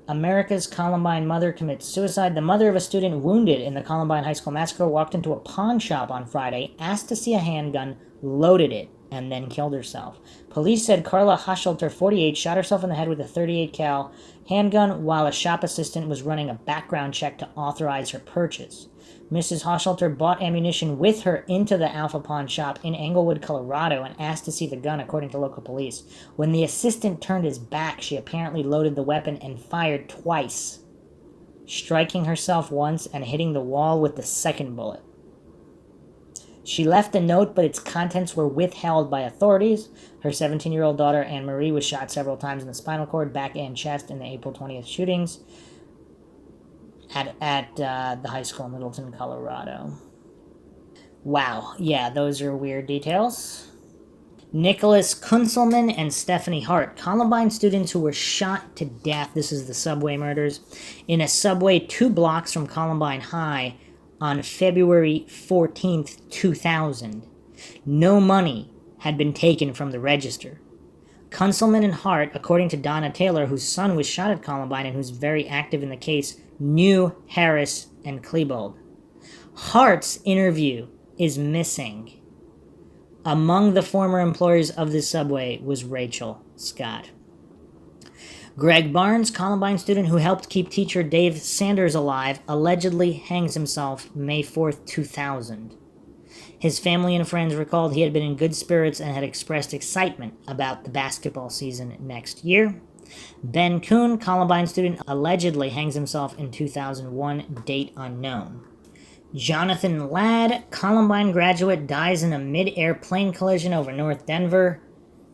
America's Columbine mother commits suicide. The mother of a student wounded in the Columbine High School massacre walked into a pawn shop on Friday, asked to see a handgun, loaded it, and then killed herself. Police said Carla Hochschulte, 48, shot herself in the head with a .38 cal handgun while a shop assistant was running a background check to authorize her purchase. Mrs. Hochschulte bought ammunition with her into the Alpha Pawn shop in Englewood, Colorado, and asked to see the gun, according to local police. When the assistant turned his back, she apparently loaded the weapon and fired twice, striking herself once and hitting the wall with the second bullet. She left a note, but its contents were withheld by authorities. Her 17-year-old daughter, Anne Marie, was shot several times in the spinal cord, back, and chest in the April 20th shootings at the high school in Littleton, Colorado. Wow, yeah, those are weird details. Nicholas Kunzelman and Stephanie Hart, Columbine students who were shot to death, this is the subway murders, in a subway 2 blocks from Columbine High on February 14th, 2000. No money had been taken from the register. Kunzelman and Hart, according to Donna Taylor, whose son was shot at Columbine and who's very active in the case, knew Harris and Klebold. Hart's interview is missing. Among the former employees of the subway was Rachel Scott. Greg Barnes, Columbine student who helped keep teacher Dave Sanders alive, allegedly hangs himself May 4th, 2000. His family and friends recalled he had been in good spirits and had expressed excitement about the basketball season next year. Ben Kuhn, Columbine student, allegedly hangs himself in 2001, date unknown. Jonathan Ladd, Columbine graduate, dies in a mid-air plane collision over North Denver,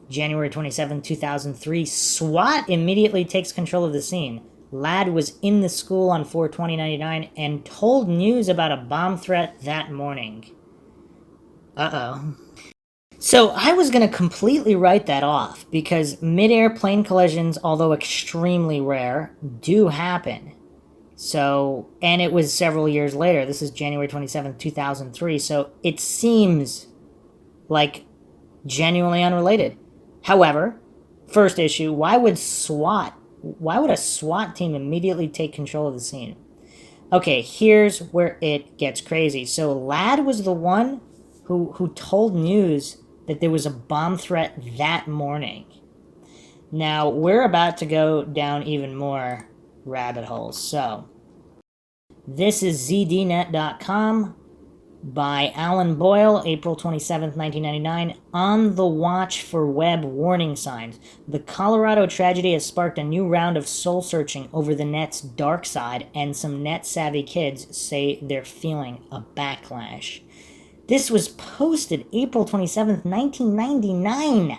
January 27, 2003. SWAT immediately takes control of the scene. Ladd was in the school on 4/20/99 and told news about a bomb threat that morning. Uh-oh. So I was going to completely write that off because mid-air plane collisions, although extremely rare, do happen. So, and it was several years later. This is January 27th, 2003. So it seems like genuinely unrelated. However, first issue, why would a SWAT team immediately take control of the scene? Okay, here's where it gets crazy. So Ladd was the one who told news that there was a bomb threat that morning. Now, we're about to go down even more rabbit holes. So, this is zdnet.com by Alan Boyle, April 27th, 1999. On the watch for web warning signs. The Colorado tragedy has sparked a new round of soul-searching over the net's dark side, and some net-savvy kids say they're feeling a backlash. This was posted April 27th, 1999.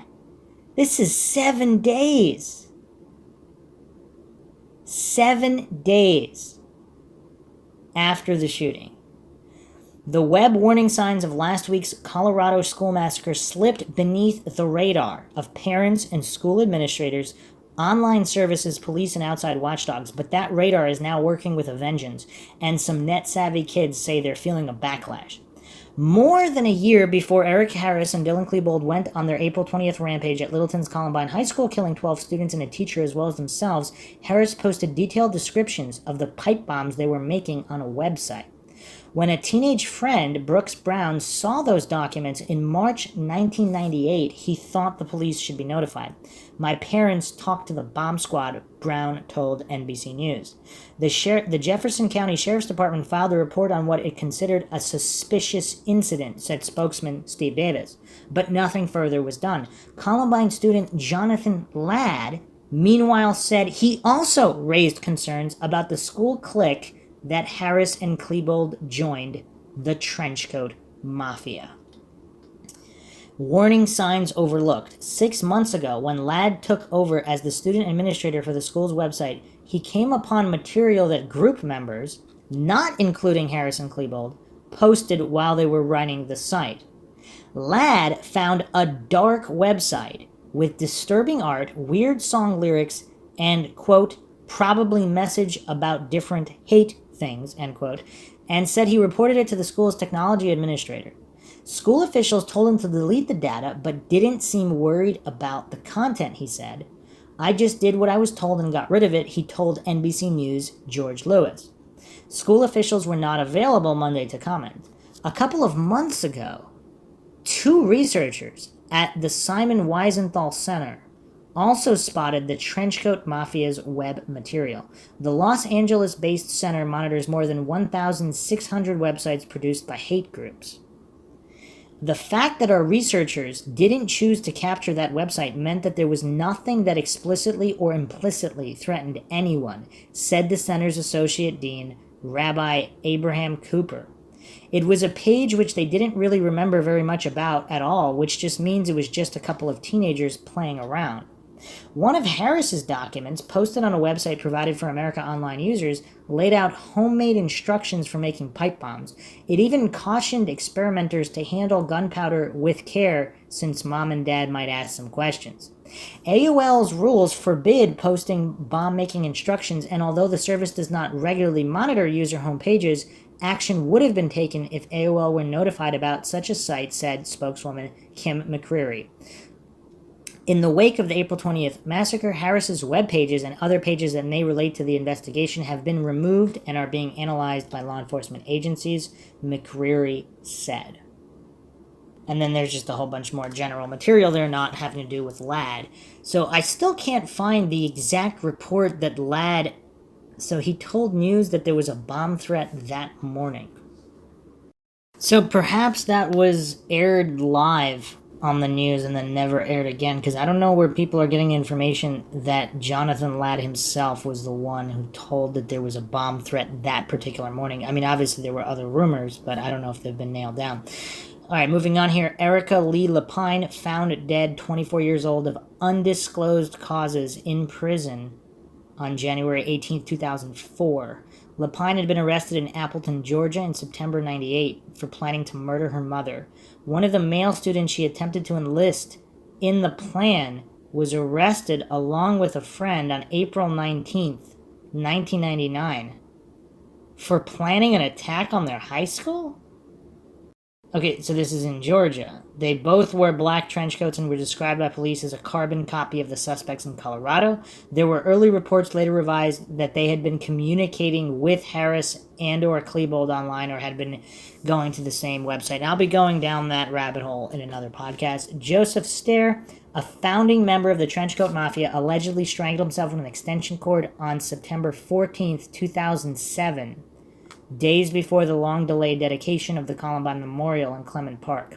This is 7 days. 7 days after the shooting. The web warning signs of last week's Colorado school massacre slipped beneath the radar of parents and school administrators online services, police, and outside watchdogs, but that radar is now working with a vengeance, and some net-savvy kids say they're feeling a backlash. More than a year before Eric Harris and Dylan Klebold went on their April 20th rampage at Littleton's Columbine High School, killing 12 students and a teacher as well as themselves, Harris posted detailed descriptions of the pipe bombs they were making on a website. When a teenage friend, Brooks Brown, saw those documents in March 1998, he thought the police should be notified. My parents talked to the bomb squad, Brown told NBC News. The Jefferson County Sheriff's Department filed a report on what it considered a suspicious incident, said spokesman Steve Davis. But nothing further was done. Columbine student Jonathan Ladd, meanwhile, said he also raised concerns about the school clique that Harris and Klebold joined, the Trenchcoat Mafia. Warning signs overlooked. 6 months ago, when Ladd took over as the student administrator for the school's website, he came upon material that group members, not including Harris and Klebold, posted while they were running the site. Ladd found a dark website with disturbing art, weird song lyrics, and, quote, probably message about different hate things, end quote, and said he reported it to the school's technology administrator. School officials told him to delete the data, but didn't seem worried about the content, he said. I just did what I was told and got rid of it, he told NBC News' George Lewis. School officials were not available Monday to comment. A couple of months ago, 2 researchers at the Simon Wiesenthal Center also spotted the Trenchcoat Mafia's web material. The Los Angeles-based center monitors more than 1,600 websites produced by hate groups. The fact that our researchers didn't choose to capture that website meant that there was nothing that explicitly or implicitly threatened anyone, said the center's associate dean, Rabbi Abraham Cooper. It was a page which they didn't really remember very much about at all, which just means it was just a couple of teenagers playing around. One of Harris's documents, posted on a website provided for America Online users, laid out homemade instructions for making pipe bombs. It even cautioned experimenters to handle gunpowder with care, since mom and dad might ask some questions. AOL's rules forbid posting bomb-making instructions, and although the service does not regularly monitor user home pages, action would have been taken if AOL were notified about such a site, said spokeswoman Kim McCreary. In the wake of the April 20th massacre, Harris's web pages and other pages that may relate to the investigation have been removed and are being analyzed by law enforcement agencies, McCreary said. And then there's just a whole bunch more general material there not having to do with Ladd. So I still can't find the exact report that Ladd... So he told News that there was a bomb threat that morning. So perhaps that was aired live on the news and then never aired again, because I don't know where people are getting information that Jonathan Ladd himself was the one who told that there was a bomb threat that particular morning. I mean, obviously there were other rumors, but I don't know if they've been nailed down. All right, moving on here. Erica Lee Lapine, found dead, 24 years old, of undisclosed causes in prison on January 18, 2004. Lapine had been arrested in Appleton, Georgia in September 98 for planning to murder her mother. One of the male students she attempted to enlist in the plan was arrested along with a friend on April 19th, 1999 for planning an attack on their high school? Okay, so this is in Georgia. They both wore black trench coats and were described by police as a carbon copy of the suspects in Colorado. There were early reports, later revised, that they had been communicating with Harris and or Klebold online, or had been going to the same website. And I'll be going down that rabbit hole in another podcast. Joseph Stair, a founding member of the Trenchcoat Mafia, allegedly strangled himself with an extension cord on September 14th, 2007. Days before the long-delayed dedication of the Columbine Memorial in Clement Park.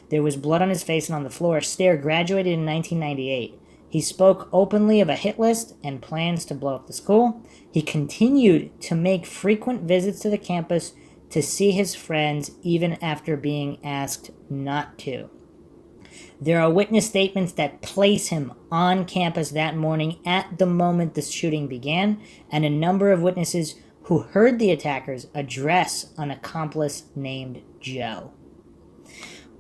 There was blood on his face and on the floor. Stair graduated in 1998. He spoke openly of a hit list and plans to blow up the school. He continued to make frequent visits to the campus to see his friends, even after being asked not to. There are witness statements that place him on campus that morning at the moment the shooting began, and a number of witnesses who heard the attackers address an accomplice named Joe.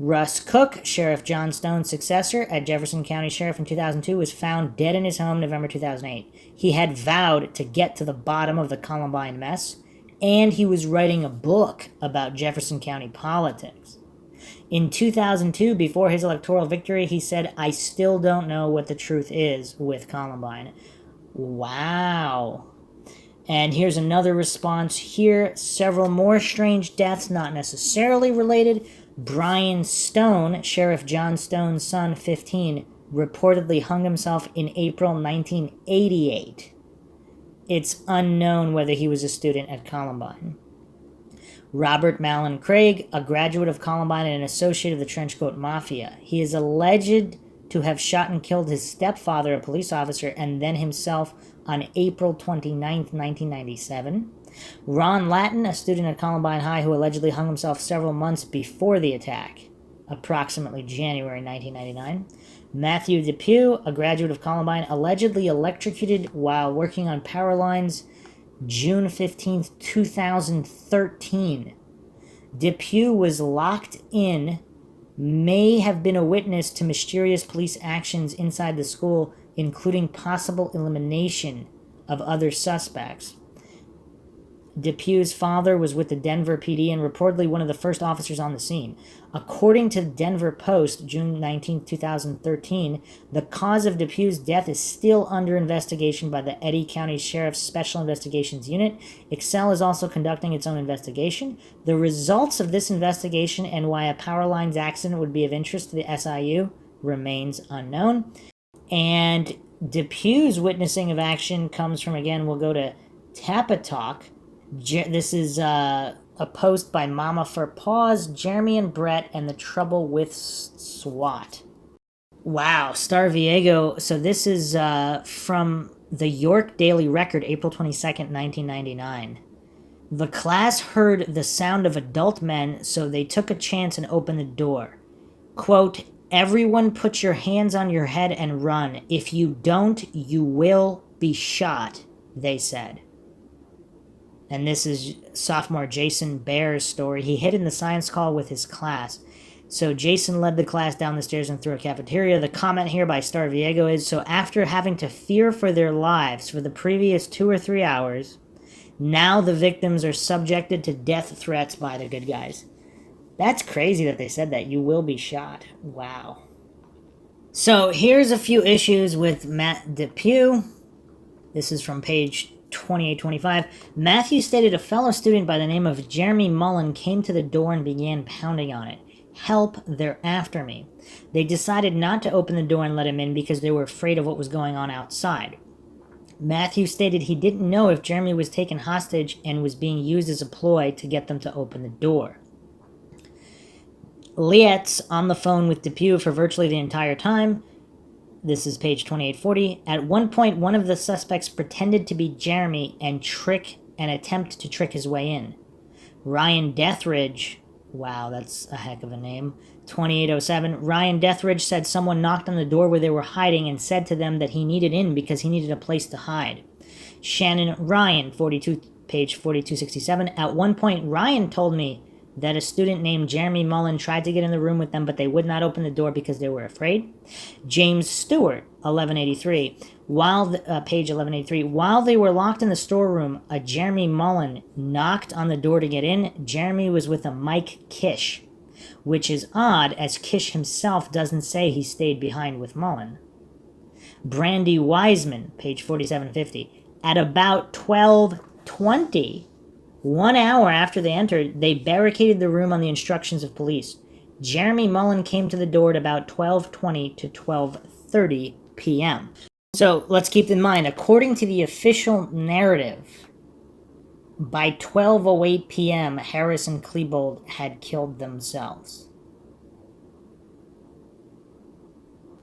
Russ Cook, Sheriff John Stone's successor at Jefferson County Sheriff in 2002, was found dead in his home November 2008. He had vowed to get to the bottom of the Columbine mess, and he was writing a book about Jefferson County politics. In 2002, before his electoral victory, he said, "I still don't know what the truth is with Columbine." Wow. And here's another response here. Several more strange deaths, not necessarily related. Brian Stone, Sheriff John Stone's son, 15, reportedly hung himself in April 1988. It's unknown whether he was a student at Columbine. Robert Mallon Craig, a graduate of Columbine and an associate of the Trenchcoat Mafia. He is alleged to have shot and killed his stepfather, a police officer, and then himself on April 29, 1997. Ron Lattin, a student at Columbine High who allegedly hung himself several months before the attack, approximately January 1999. Matthew Depew, a graduate of Columbine, allegedly electrocuted while working on power lines June 15, 2013. Depew was locked in, may have been a witness to mysterious police actions inside the school, including possible elimination of other suspects. Depew's father was with the Denver PD and reportedly one of the first officers on the scene. According to the Denver Post, June 19, 2013, the cause of Depew's death is still under investigation by the Eddy County Sheriff's Special Investigations Unit. Excel is also conducting its own investigation. The results of this investigation and why a power lines accident would be of interest to the SIU remains unknown. And Depew's witnessing of action comes from, again, we'll go to Tapatalk. This is a post by Mama for Paws, Jeremy and Brett, and the Trouble with SWAT. Wow, Star Viego. So this is from the York Daily Record, April 22nd, 1999. The class heard the sound of adult men, so they took a chance and opened the door. Quote, "Everyone put your hands on your head and run. If you don't, you will be shot," they said. And this is sophomore Jason Bear's story. He hid in the science hall with his class. So Jason led the class down the stairs and through a cafeteria. The comment here by Star Viego is, so after having to fear for their lives for the previous 2 or 3 hours, now the victims are subjected to death threats by the good guys. That's crazy that they said that. You will be shot. Wow. So here's a few issues with Matt Depew. This is from page 2825. Matthew stated a fellow student by the name of Jeremy Mullen came to the door and began pounding on it. "Help, they're after me." They decided not to open the door and let him in because they were afraid of what was going on outside. Matthew stated he didn't know if Jeremy was taken hostage and was being used as a ploy to get them to open the door. Lietz on the phone with Depew for virtually the entire time. This is page 2840. At one point, one of the suspects pretended to be Jeremy and attempt to trick his way in. Ryan Deathridge, wow, that's a heck of a name, 2807. Ryan Deathridge said someone knocked on the door where they were hiding and said to them that he needed in because he needed a place to hide. Shannon Ryan, page 4267. At one point, Ryan told me that a student named Jeremy Mullen tried to get in the room with them, but they would not open the door because they were afraid. James Stewart, 1183, page 1183, while they were locked in the storeroom, a Jeremy Mullen knocked on the door to get in. Jeremy was with a Mike Kish, which is odd as Kish himself doesn't say he stayed behind with Mullen. Brandy Wiseman, page 4750, at about 12:20, 1 hour after they entered, they barricaded the room on the instructions of police. Jeremy Mullen came to the door at about 12:20 to 12:30 p.m. So let's keep in mind, according to the official narrative, by 12:08 p.m., Harris and Klebold had killed themselves.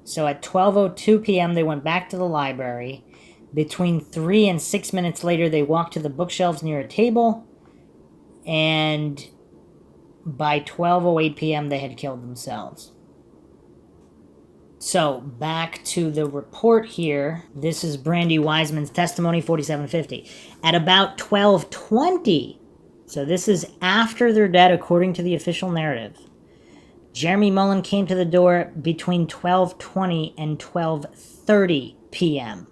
So at 12:02 p.m., they went back to the library. Between 3 and 6 minutes later, they walked to the bookshelves near a table, and by 12:08 p.m., they had killed themselves. So, back to the report here. This is Brandy Wiseman's testimony, 4750. At about 12:20, so this is after they're dead according to the official narrative, Jeremy Mullen came to the door between 12:20 and 12:30 p.m.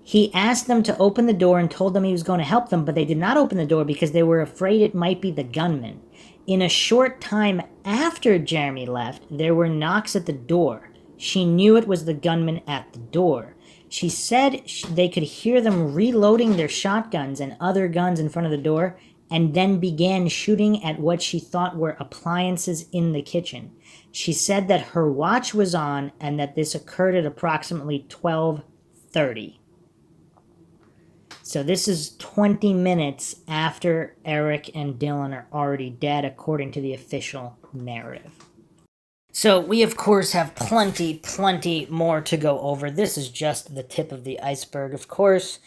He asked them to open the door and told them he was going to help them, but they did not open the door because they were afraid it might be the gunman. In a short time after Jeremy left, there were knocks at the door. She knew it was the gunman at the door. She said they could hear them reloading their shotguns and other guns in front of the door, and then began shooting at what she thought were appliances in the kitchen. She said that her watch was on and that this occurred at approximately 12:30. So this is 20 minutes after Eric and Dylan are already dead, according to the official narrative. So we, of course, have plenty more to go over. This is just the tip of the iceberg. Of course,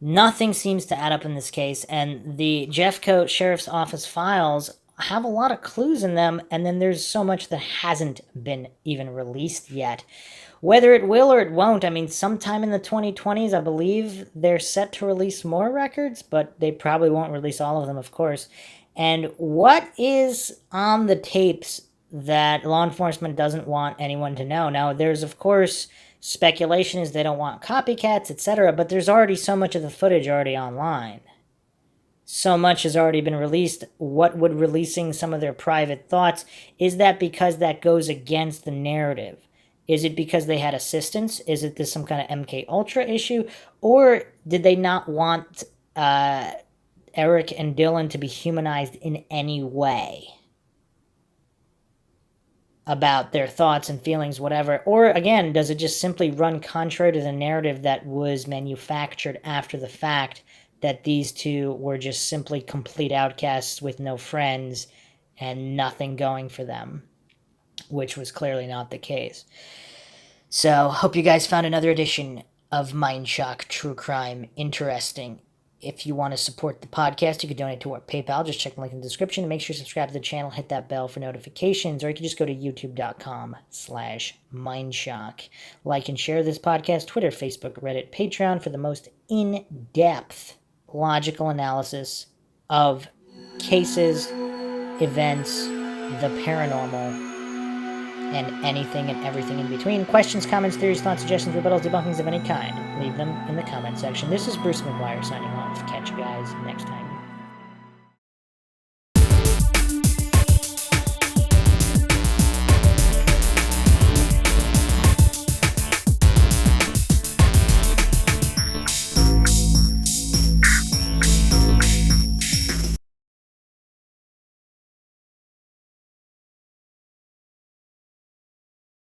nothing seems to add up in this case, and the Jeffcoat Sheriff's Office files have a lot of clues in them, and then there's so much that hasn't been even released yet. Whether it will or it won't, I mean, sometime in the 2020s, I believe they're set to release more records, but they probably won't release all of them, of course. And what is on the tapes that law enforcement doesn't want anyone to know? Now, there's, of course, speculation is they don't want copycats, etc., but there's already so much of the footage already online. So much has already been released. What would releasing some of their private thoughts? Is that because that goes against the narrative? Is it because they had assistance? Is it this some kind of MK Ultra issue? Or did they not want Eric and Dylan to be humanized in any way about their thoughts and feelings, whatever? Or, again, does it just simply run contrary to the narrative that was manufactured after the fact, that these two were just simply complete outcasts with no friends and nothing going for them, which was clearly not the case. So, hope you guys found another edition of MindShock True Crime interesting. If you want to support the podcast, you can donate to our PayPal. Just check the link in the description. Make sure you subscribe to the channel, hit that bell for notifications, or you can just go to youtube.com/MindShock. Like and share this podcast, Twitter, Facebook, Reddit, Patreon for the most in-depth logical analysis of cases, events, the paranormal, and anything and everything in between. Questions, comments, theories, thoughts, suggestions, rebuttals, debunkings of any kind, leave them in the comment section. This is Bruce McGuire signing off. Catch you guys next time.